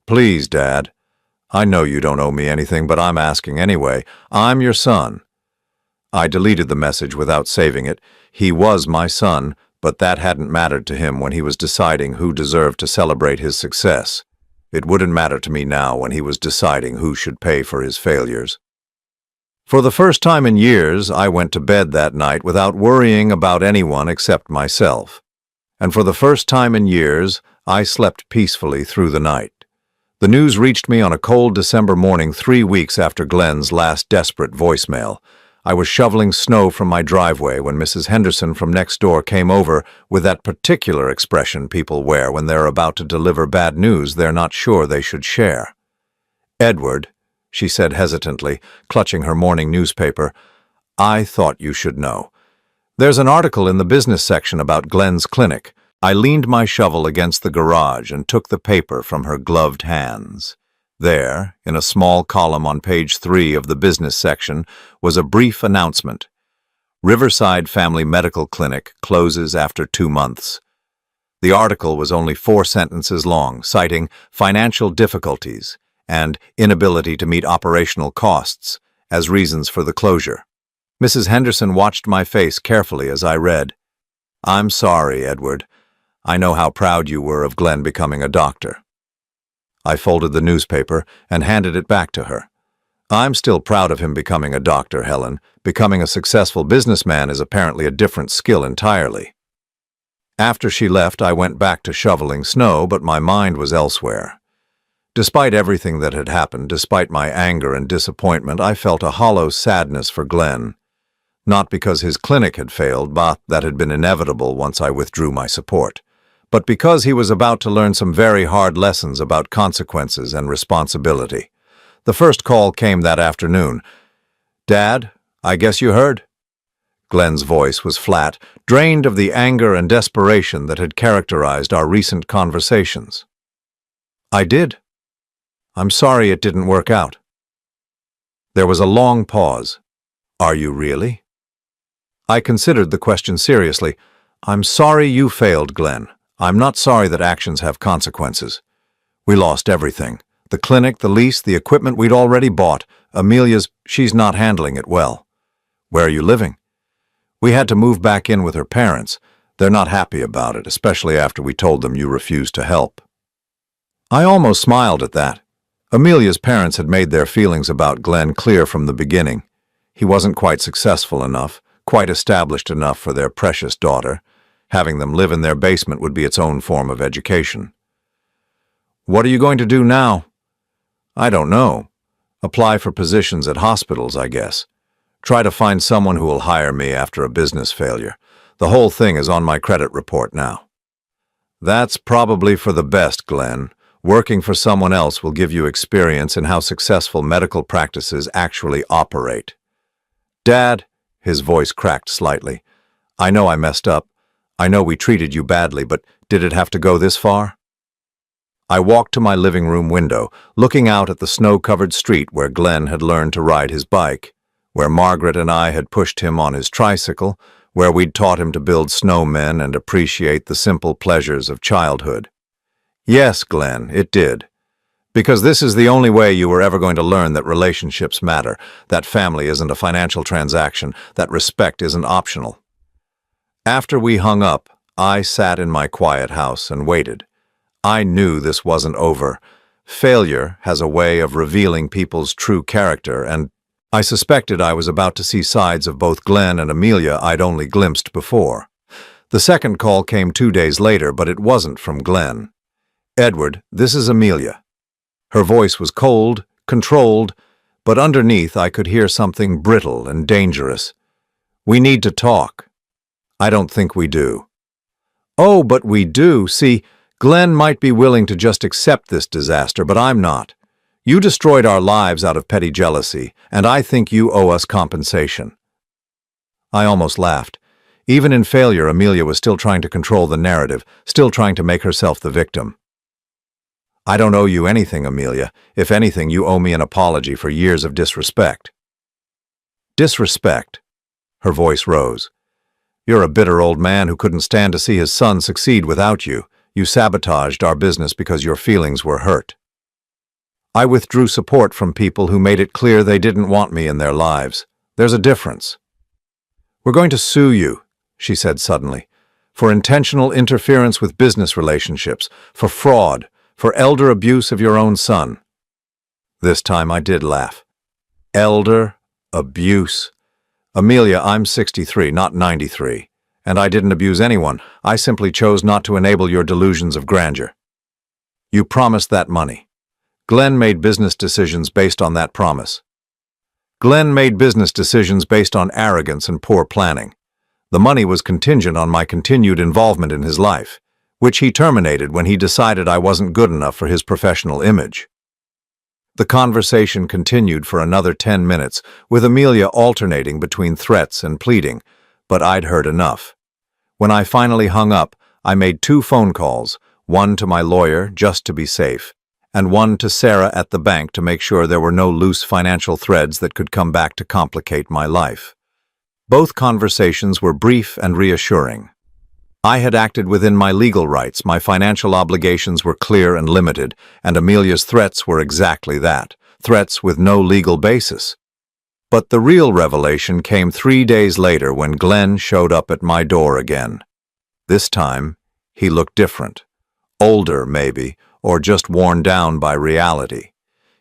A: Please, Dad. I know you don't owe me anything, but I'm asking anyway. I'm your son. I deleted the message without saving it. He was my son, but that hadn't mattered to him when he was deciding who deserved to celebrate his success. It wouldn't matter to me now when he was deciding who should pay for his failures. For the first time in years, I went to bed that night without worrying about anyone except myself. And for the first time in years, I slept peacefully through the night. The news reached me on a cold December morning 3 weeks after Glenn's last desperate voicemail. I was shoveling snow from my driveway when Mrs. Henderson from next door came over with that particular expression people wear when they're about to deliver bad news they're not sure they should share. Edward, she said hesitantly, clutching her morning newspaper, I thought you should know. There's an article in the business section about Glenn's clinic. I leaned my shovel against the garage and took the paper from her gloved hands. There, in a small column on page 3 of the business section, was a brief announcement. Riverside Family Medical Clinic closes after 2 months. The article was only 4 sentences long, citing financial difficulties and inability to meet operational costs as reasons for the closure. Mrs. Henderson watched my face carefully as I read. I'm sorry, Edward. I know how proud you were of Glenn becoming a doctor. I folded the newspaper and handed it back to her. I'm still proud of him becoming a doctor, Helen. Becoming a successful businessman is apparently a different skill entirely. After she left, I went back to shoveling snow, but my mind was elsewhere. Despite everything that had happened, despite my anger and disappointment, I felt a hollow sadness for Glenn. Not because his clinic had failed, but that had been inevitable once I withdrew my support, but because he was about to learn some very hard lessons about consequences and responsibility. The first call came that afternoon. Dad, I guess you heard? Glenn's voice was flat, drained of the anger and desperation that had characterized our recent conversations. I did. I'm sorry it didn't work out. There was a long pause. Are you really? I considered the question seriously. I'm sorry you failed, Glenn. I'm not sorry that actions have consequences. We lost everything. The clinic, the lease, the equipment we'd already bought. She's not handling it well. Where are you living? We had to move back in with her parents. They're not happy about it, especially after we told them you refused to help. I almost smiled at that. Amelia's parents had made their feelings about Glenn clear from the beginning. He wasn't quite successful enough, quite established enough for their precious daughter. Having them live in their basement would be its own form of education. What are you going to do now? I don't know. Apply for positions at hospitals, I guess. Try to find someone who will hire me after a business failure. The whole thing is on my credit report now. That's probably for the best, Glenn. Working for someone else will give you experience in how successful medical practices actually operate. Dad, his voice cracked slightly. I know I messed up. I know we treated you badly, but did it have to go this far? I walked to my living room window, looking out at the snow-covered street where Glenn had learned to ride his bike, where Margaret and I had pushed him on his tricycle, where we'd taught him to build snowmen and appreciate the simple pleasures of childhood. Yes, Glenn, it did. Because this is the only way you were ever going to learn that relationships matter, that family isn't a financial transaction, that respect isn't optional. After we hung up, I sat in my quiet house and waited. I knew this wasn't over. Failure has a way of revealing people's true character, and I suspected I was about to see sides of both Glenn and Amelia I'd only glimpsed before. The second call came 2 days later, but it wasn't from Glenn. Edward, this is Amelia. Her voice was cold, controlled, but underneath I could hear something brittle and dangerous. We need to talk. I don't think we do. Oh, but we do. See, Glenn might be willing to just accept this disaster, but I'm not. You destroyed our lives out of petty jealousy, and I think you owe us compensation. I almost laughed. Even in failure, Amelia was still trying to control the narrative, still trying to make herself the victim. I don't owe you anything, Amelia. If anything, you owe me an apology for years of disrespect. Disrespect? Her voice rose. You're a bitter old man who couldn't stand to see his son succeed without you. You sabotaged our business because your feelings were hurt. I withdrew support from people who made it clear they didn't want me in their lives. There's a difference. We're going to sue you, she said suddenly, for intentional interference with business relationships, for fraud, for elder abuse of your own son. This time I did laugh. Elder abuse. Amelia, I'm 63, not 93, and I didn't abuse anyone. I simply chose not to enable your delusions of grandeur. You promised that money. Glenn made business decisions based on that promise. Glenn made business decisions based on arrogance and poor planning. The money was contingent on my continued involvement in his life, which he terminated when he decided I wasn't good enough for his professional image. The conversation continued for another 10 minutes, with Amelia alternating between threats and pleading, but I'd heard enough. When I finally hung up, I made 2 phone calls, one to my lawyer just to be safe, and one to Sarah at the bank to make sure there were no loose financial threads that could come back to complicate my life. Both conversations were brief and reassuring. I had acted within my legal rights, my financial obligations were clear and limited, and Amelia's threats were exactly that, threats with no legal basis. But the real revelation came 3 days later when Glenn showed up at my door again. This time, he looked different. Older, maybe, or just worn down by reality.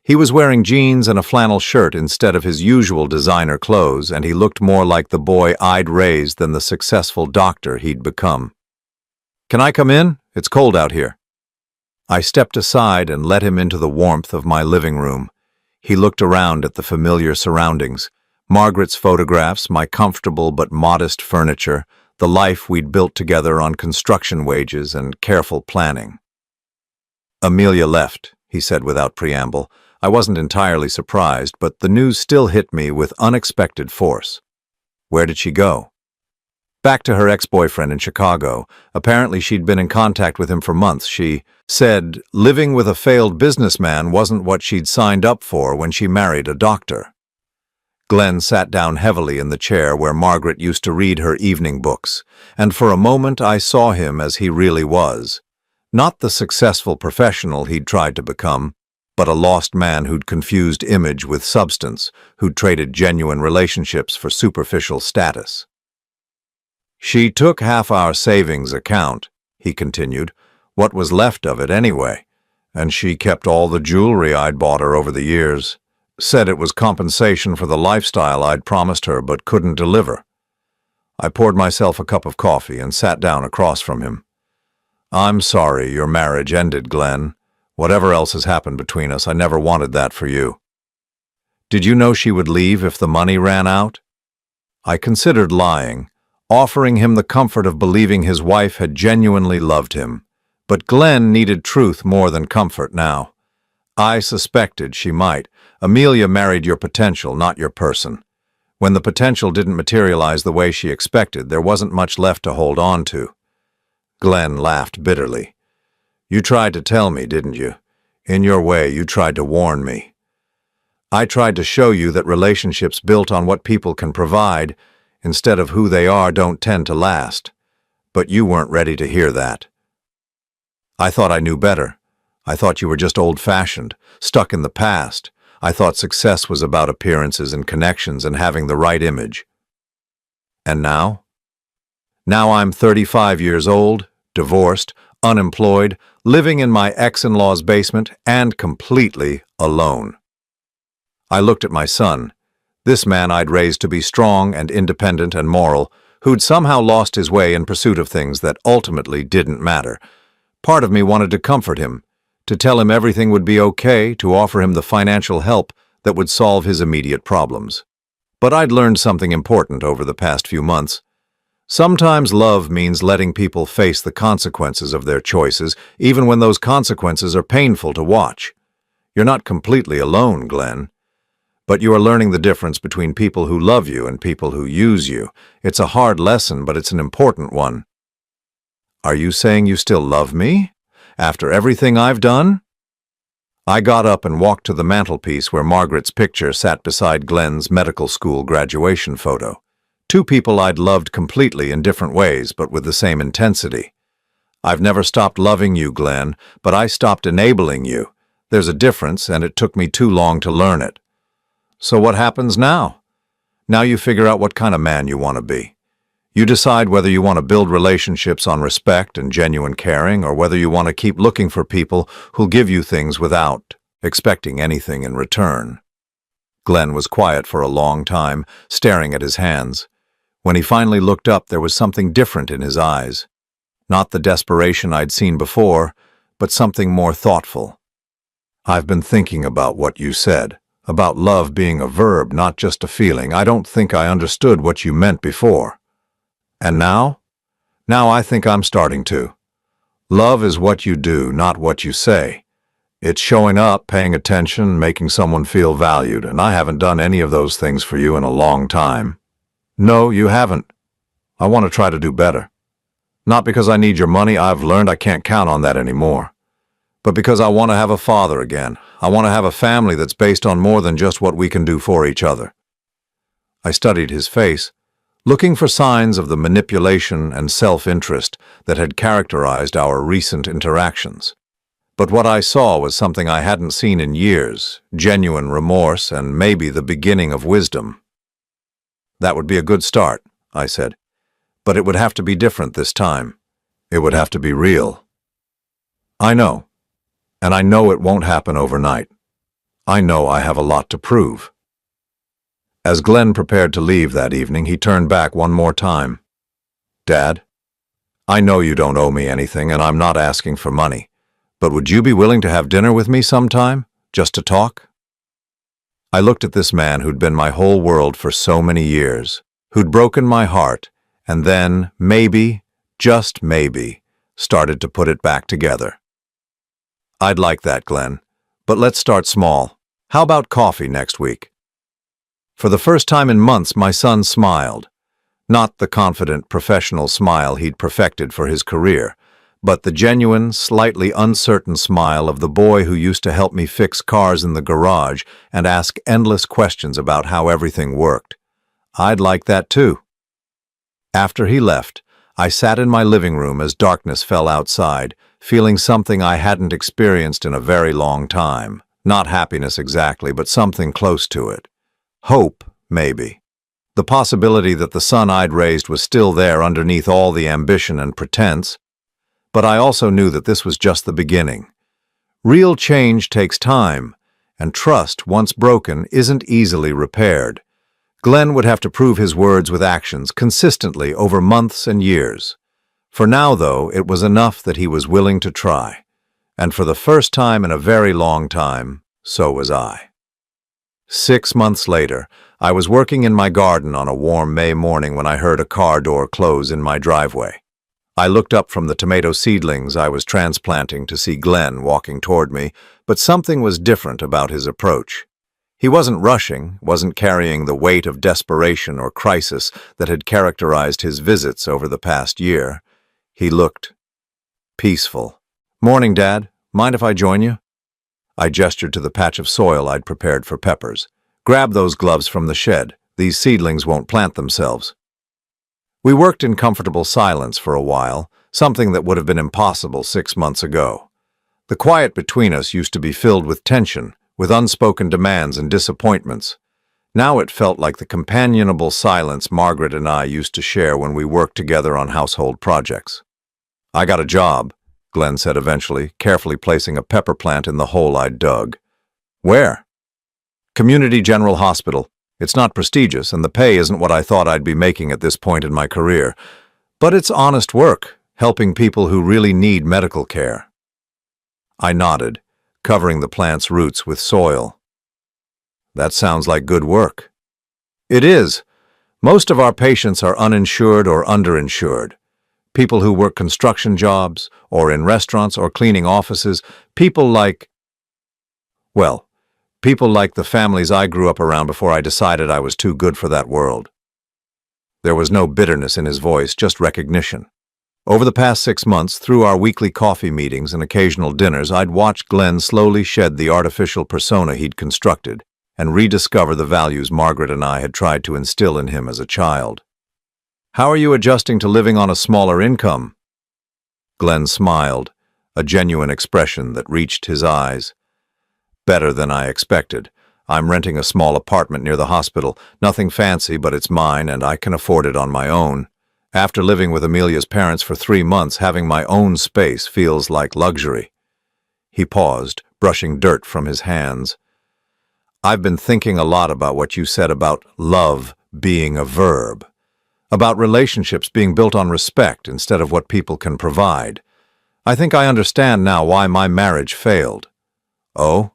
A: He was wearing jeans and a flannel shirt instead of his usual designer clothes, and he looked more like the boy I'd raised than the successful doctor he'd become. Can I come in? It's cold out here. I stepped aside and let him into the warmth of my living room. He looked around at the familiar surroundings, Margaret's photographs, my comfortable but modest furniture, the life we'd built together on construction wages and careful planning. Amelia left, he said without preamble. I wasn't entirely surprised, but the news still hit me with unexpected force. Where did she go? Back to her ex-boyfriend in Chicago. Apparently she'd been in contact with him for months. She said living with a failed businessman wasn't what she'd signed up for when she married a doctor. Glenn sat down heavily in the chair where Margaret used to read her evening books, and for a moment I saw him as he really was. Not the successful professional he'd tried to become, but a lost man who'd confused image with substance, who'd traded genuine relationships for superficial status. "She took half our savings account," he continued, "what was left of it anyway, and she kept all the jewelry I'd bought her over the years. Said it was compensation for the lifestyle I'd promised her but couldn't deliver." I poured myself a cup of coffee and sat down across from him. "I'm sorry your marriage ended, Glenn. Whatever else has happened between us, I never wanted that for you." "Did you know she would leave if the money ran out?" I considered lying, offering him the comfort of believing his wife had genuinely loved him. But Glenn needed truth more than comfort now. "I suspected she might. Amelia married your potential, not your person. When the potential didn't materialize the way she expected, there wasn't much left to hold on to." Glenn laughed bitterly. "You tried to tell me, didn't you? In your way, you tried to warn me. I tried to show you that relationships built on what people can provide, instead of who they are, don't tend to last. But you weren't ready to hear that. I thought I knew better. I thought you were just old-fashioned, stuck in the past. I thought success was about appearances and connections and having the right image. And now? Now I'm 35 years old, divorced, unemployed, living in my ex-in-law's basement, and completely alone. I looked at my son, this man I'd raised to be strong and independent and moral, who'd somehow lost his way in pursuit of things that ultimately didn't matter. Part of me wanted to comfort him, to tell him everything would be okay, to offer him the financial help that would solve his immediate problems. But I'd learned something important over the past few months. Sometimes love means letting people face the consequences of their choices, even when those consequences are painful to watch. You're not completely alone, Glenn. But you are learning the difference between people who love you and people who use you. It's a hard lesson, but it's an important one. Are you saying you still love me? After everything I've done? I got up and walked to the mantelpiece where Margaret's picture sat beside Glenn's medical school graduation photo. Two people I'd loved completely in different ways, but with the same intensity. I've never stopped loving you, Glenn, but I stopped enabling you. There's a difference, and it took me too long to learn it. So what happens now? Now you figure out what kind of man you want to be. You decide whether you want to build relationships on respect and genuine caring, or whether you want to keep looking for people who'll give you things without expecting anything in return. Glenn was quiet for a long time, staring at his hands. When he finally looked up, there was something different in his eyes. Not the desperation I'd seen before, but something more thoughtful. "I've been thinking about what you said, about love being a verb, not just a feeling. I don't think I understood what you meant before. And now? Now I think I'm starting to. Love is what you do, not what you say. It's showing up, paying attention, making someone feel valued, and I haven't done any of those things for you in a long time." "No, you haven't. I want to try to do better. Not because I need your money, I've learned I can't count on that anymore. But because I want to have a father again. I want to have a family that's based on more than just what we can do for each other." I studied his face, looking for signs of the manipulation and self-interest that had characterized our recent interactions. But what I saw was something I hadn't seen in years, genuine remorse and maybe the beginning of wisdom. "That would be a good start," I said. "But it would have to be different this time. It would have to be real." "I know. And I know it won't happen overnight. I know I have a lot to prove." As Glenn prepared to leave that evening, he turned back one more time. "Dad, I know you don't owe me anything, and I'm not asking for money. But would you be willing to have dinner with me sometime, just to talk?" I looked at this man who'd been my whole world for so many years, who'd broken my heart, and then, maybe, just maybe, started to put it back together. "I'd like that, Glenn. But let's start small. How about coffee next week?" For the first time in months, my son smiled. Not the confident, professional smile he'd perfected for his career, but the genuine, slightly uncertain smile of the boy who used to help me fix cars in the garage and ask endless questions about how everything worked. I'd like that too. After he left, I sat in my living room as darkness fell outside, feeling something I hadn't experienced in a very long time. Not happiness exactly, but something close to it. Hope, maybe. The possibility that the son I'd raised was still there underneath all the ambition and pretense. But I also knew that this was just the beginning. Real change takes time, and trust, once broken, isn't easily repaired. Glenn would have to prove his words with actions consistently over months and years. For now, though, it was enough that he was willing to try. And for the first time in a very long time, so was I. 6 months later, I was working in my garden on a warm May morning when I heard a car door close in my driveway. I looked up from the tomato seedlings I was transplanting to see Glenn walking toward me, but something was different about his approach. He wasn't rushing, wasn't carrying the weight of desperation or crisis that had characterized his visits over the past year. He looked peaceful. "Morning, Dad. Mind if I join you?" I gestured to the patch of soil I'd prepared for peppers. "Grab those gloves from the shed. These seedlings won't plant themselves." We worked in comfortable silence for a while, something that would have been impossible 6 months ago. The quiet between us used to be filled with tension, with unspoken demands and disappointments. Now it felt like the companionable silence Margaret and I used to share when we worked together on household projects. "I got a job," Glenn said eventually, carefully placing a pepper plant in the hole I'd dug. "Where?" "Community General Hospital. It's not prestigious, and the pay isn't what I thought I'd be making at this point in my career. But it's honest work, helping people who really need medical care." I nodded, covering the plant's roots with soil. "That sounds like good work." "It is. Most of our patients are uninsured or underinsured. People who work construction jobs, or in restaurants or cleaning offices, people like the families I grew up around before I decided I was too good for that world." There was no bitterness in his voice, just recognition. Over the past 6 months, through our weekly coffee meetings and occasional dinners, I'd watched Glenn slowly shed the artificial persona he'd constructed and rediscover the values Margaret and I had tried to instill in him as a child. "How are you adjusting to living on a smaller income?" Glenn smiled, a genuine expression that reached his eyes. "Better than I expected. I'm renting a small apartment near the hospital. Nothing fancy, but it's mine, and I can afford it on my own. After living with Amelia's parents for 3 months, having my own space feels like luxury." He paused, brushing dirt from his hands. "I've been thinking a lot about what you said about love being a verb, about relationships being built on respect instead of what people can provide. I think I understand now why my marriage failed." "Oh?"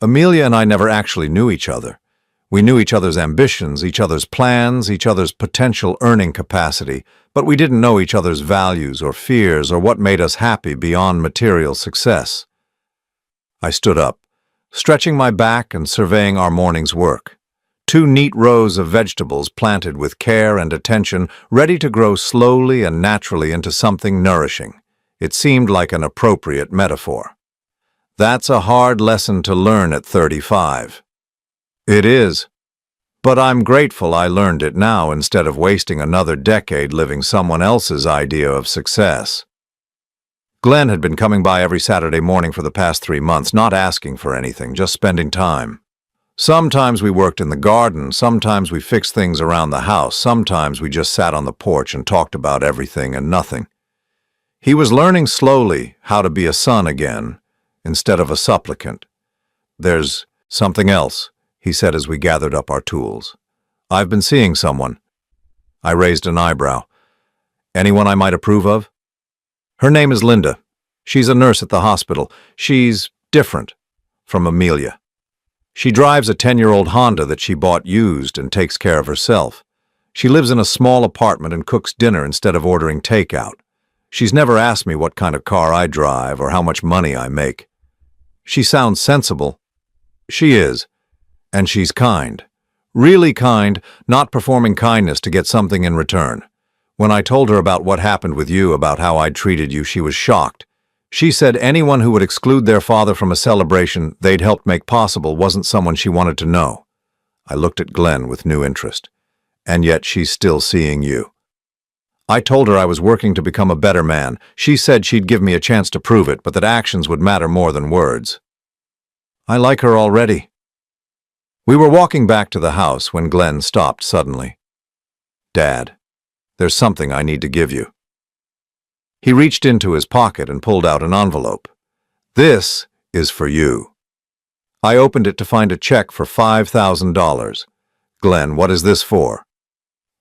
A: "Amelia and I never actually knew each other. We knew each other's ambitions, each other's plans, each other's potential earning capacity, but we didn't know each other's values or fears or what made us happy beyond material success." I stood up, stretching my back and surveying our morning's work. 2 neat rows of vegetables planted with care and attention, ready to grow slowly and naturally into something nourishing. It seemed like an appropriate metaphor. That's a hard lesson to learn at 35. It is. But I'm grateful I learned it now instead of wasting another decade living someone else's idea of success. Glenn had been coming by every Saturday morning for the past 3 months, not asking for anything, just spending time. Sometimes we worked in the garden, sometimes we fixed things around the house, sometimes we just sat on the porch and talked about everything and nothing. He was learning slowly how to be a son again, instead of a supplicant. "There's something else," he said as we gathered up our tools. "I've been seeing someone." I raised an eyebrow. "Anyone I might approve of?" "Her name is Linda. She's a nurse at the hospital. She's different from Amelia. She drives a 10-year-old Honda that she bought used and takes care of herself. She lives in a small apartment and cooks dinner instead of ordering takeout. She's never asked me what kind of car I drive or how much money I make. She sounds sensible. She is. And she's kind. Really kind, not performing kindness to get something in return. When I told her about what happened with you, about how I'd treated you, she was shocked. She said anyone who would exclude their father from a celebration they'd helped make possible wasn't someone she wanted to know. I looked at Glenn with new interest. And yet she's still seeing you. I told her I was working to become a better man. She said she'd give me a chance to prove it, but that actions would matter more than words. I like her already. We were walking back to the house when Glenn stopped suddenly. Dad, there's something I need to give you. He reached into his pocket and pulled out an envelope. This is for you. I opened it to find a check for $5,000. Glenn, what is this for?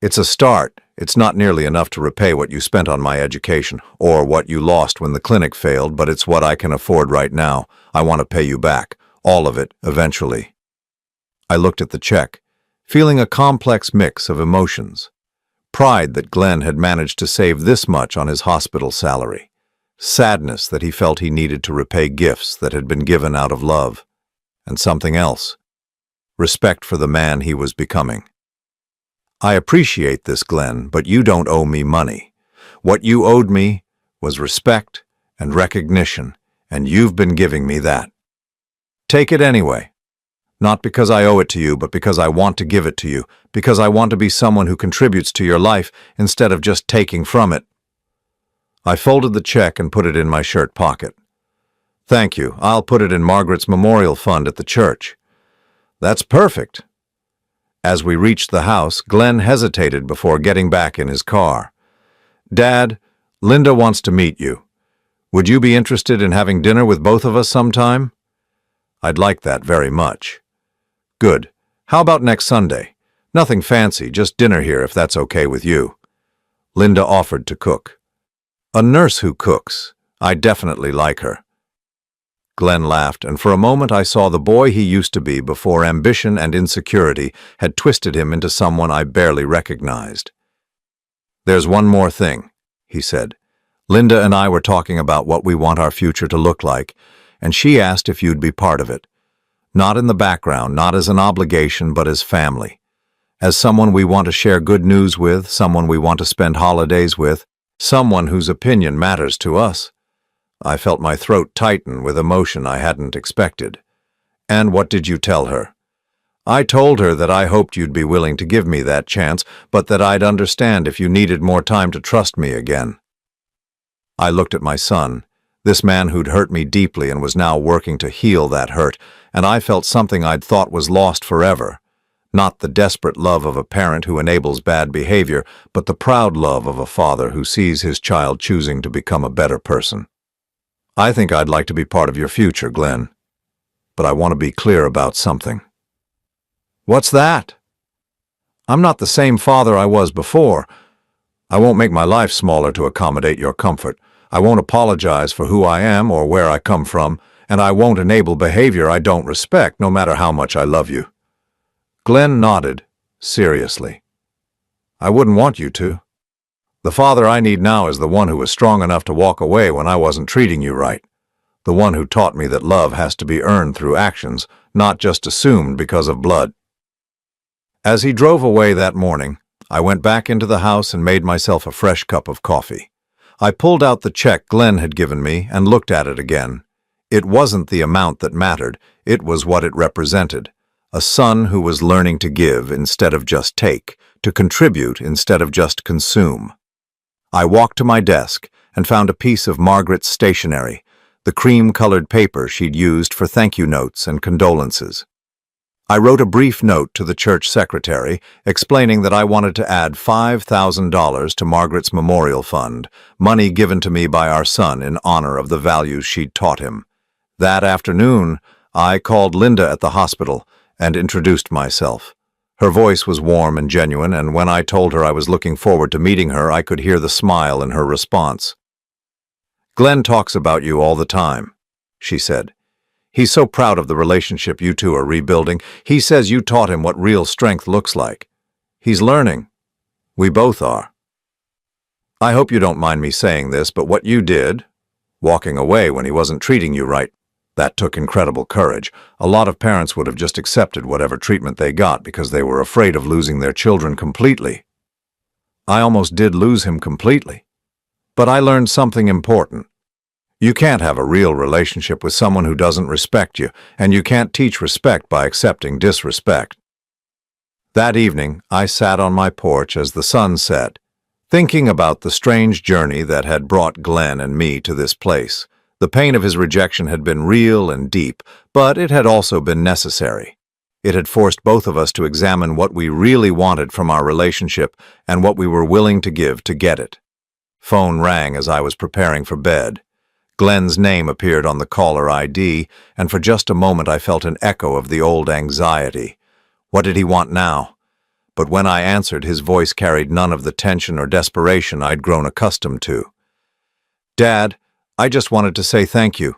A: It's a start. It's not nearly enough to repay what you spent on my education, or what you lost when the clinic failed, but it's what I can afford right now. I want to pay you back. All of it, eventually. I looked at the check, feeling a complex mix of emotions. Pride that Glenn had managed to save this much on his hospital salary. Sadness that he felt he needed to repay gifts that had been given out of love. And something else. Respect for the man he was becoming. I appreciate this, Glenn, but you don't owe me money. What you owed me was respect and recognition, and you've been giving me that. Take it anyway. Not because I owe it to you, but because I want to give it to you, because I want to be someone who contributes to your life instead of just taking from it. I folded the check and put it in my shirt pocket. Thank you. I'll put it in Margaret's memorial fund at the church. That's perfect. As we reached the house, Glenn hesitated before getting back in his car. Dad, Linda wants to meet you. Would you be interested in having dinner with both of us sometime? I'd like that very much. Good. How about next Sunday? Nothing fancy, just dinner here if that's okay with you. Linda offered to cook. A nurse who cooks. I definitely like her. Glenn laughed, and for a moment I saw the boy he used to be before ambition and insecurity had twisted him into someone I barely recognized. There's one more thing, he said. Linda and I were talking about what we want our future to look like, and she asked if you'd be part of it. Not in the background, not as an obligation, but as family. As someone we want to share good news with, someone we want to spend holidays with, someone whose opinion matters to us. I felt my throat tighten with emotion I hadn't expected. And what did you tell her? I told her that I hoped you'd be willing to give me that chance, but that I'd understand if you needed more time to trust me again. I looked at my son, this man who'd hurt me deeply and was now working to heal that hurt, and I felt something I'd thought was lost forever. Not the desperate love of a parent who enables bad behavior, but the proud love of a father who sees his child choosing to become a better person. I think I'd like to be part of your future, Glenn. But I want to be clear about something. What's that? I'm not the same father I was before. I won't make my life smaller to accommodate your comfort. I won't apologize for who I am or where I come from, and I won't enable behavior I don't respect, no matter how much I love you. Glenn nodded, seriously. I wouldn't want you to. The father I need now is the one who was strong enough to walk away when I wasn't treating you right. The one who taught me that love has to be earned through actions, not just assumed because of blood. As he drove away that morning, I went back into the house and made myself a fresh cup of coffee. I pulled out the check Glenn had given me and looked at it again. It wasn't the amount that mattered, it was what it represented. A son who was learning to give instead of just take, to contribute instead of just consume. I walked to my desk and found a piece of Margaret's stationery, the cream-colored paper she'd used for thank you notes and condolences. I wrote a brief note to the church secretary explaining that I wanted to add $5,000 to Margaret's memorial fund, money given to me by our son in honor of the values she'd taught him. That afternoon, I called Linda at the hospital and introduced myself. Her voice was warm and genuine, and when I told her I was looking forward to meeting her, I could hear the smile in her response. Glenn talks about you all the time, she said. He's so proud of the relationship you two are rebuilding. He says you taught him what real strength looks like. He's learning. We both are. I hope you don't mind me saying this, but what you did, walking away when he wasn't treating you right, that took incredible courage. A lot of parents would have just accepted whatever treatment they got because they were afraid of losing their children completely. I almost did lose him completely. But I learned something important. You can't have a real relationship with someone who doesn't respect you, and you can't teach respect by accepting disrespect. That evening, I sat on my porch as the sun set, thinking about the strange journey that had brought Glenn and me to this place. The pain of his rejection had been real and deep, but it had also been necessary. It had forced both of us to examine what we really wanted from our relationship and what we were willing to give to get it. Phone rang as I was preparing for bed. Glenn's name appeared on the caller ID, and for just a moment I felt an echo of the old anxiety. What did he want now? But when I answered, his voice carried none of the tension or desperation I'd grown accustomed to. "Dad, I just wanted to say thank you.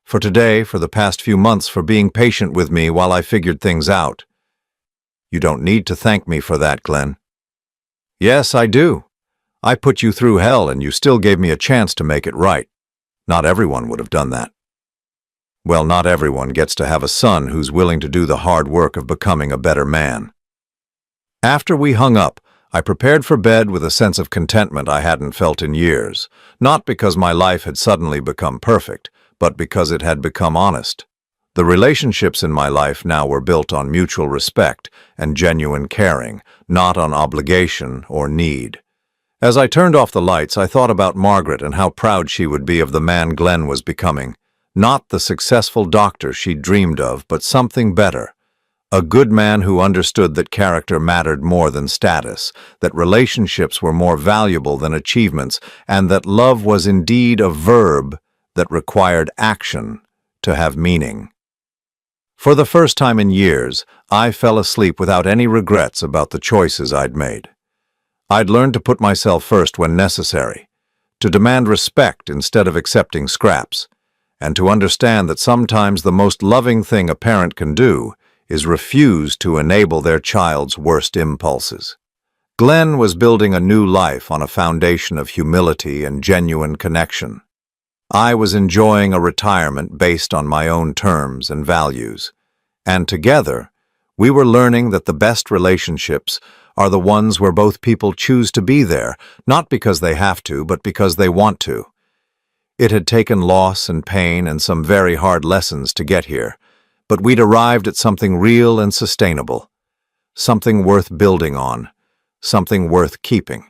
A: For today, for the past few months, for being patient with me while I figured things out." "You don't need to thank me for that, Glenn." "Yes, I do. I put you through hell and you still gave me a chance to make it right. Not everyone would have done that." "Well, not everyone gets to have a son who's willing to do the hard work of becoming a better man." After we hung up, I prepared for bed with a sense of contentment I hadn't felt in years, not because my life had suddenly become perfect, but because it had become honest. The relationships in my life now were built on mutual respect and genuine caring, not on obligation or need. As I turned off the lights, I thought about Margaret and how proud she would be of the man Glenn was becoming. Not the successful doctor she'd dreamed of, but something better. A good man who understood that character mattered more than status, that relationships were more valuable than achievements, and that love was indeed a verb that required action to have meaning. For the first time in years, I fell asleep without any regrets about the choices I'd made. I'd learned to put myself first when necessary, to demand respect instead of accepting scraps, and to understand that sometimes the most loving thing a parent can do is refuse to enable their child's worst impulses. Glenn was building a new life on a foundation of humility and genuine connection. I was enjoying a retirement based on my own terms and values, and together, we were learning that the best relationships are the ones where both people choose to be there, not because they have to, but because they want to. It had taken loss and pain and some very hard lessons to get here, but we'd arrived at something real and sustainable, something worth building on, something worth keeping.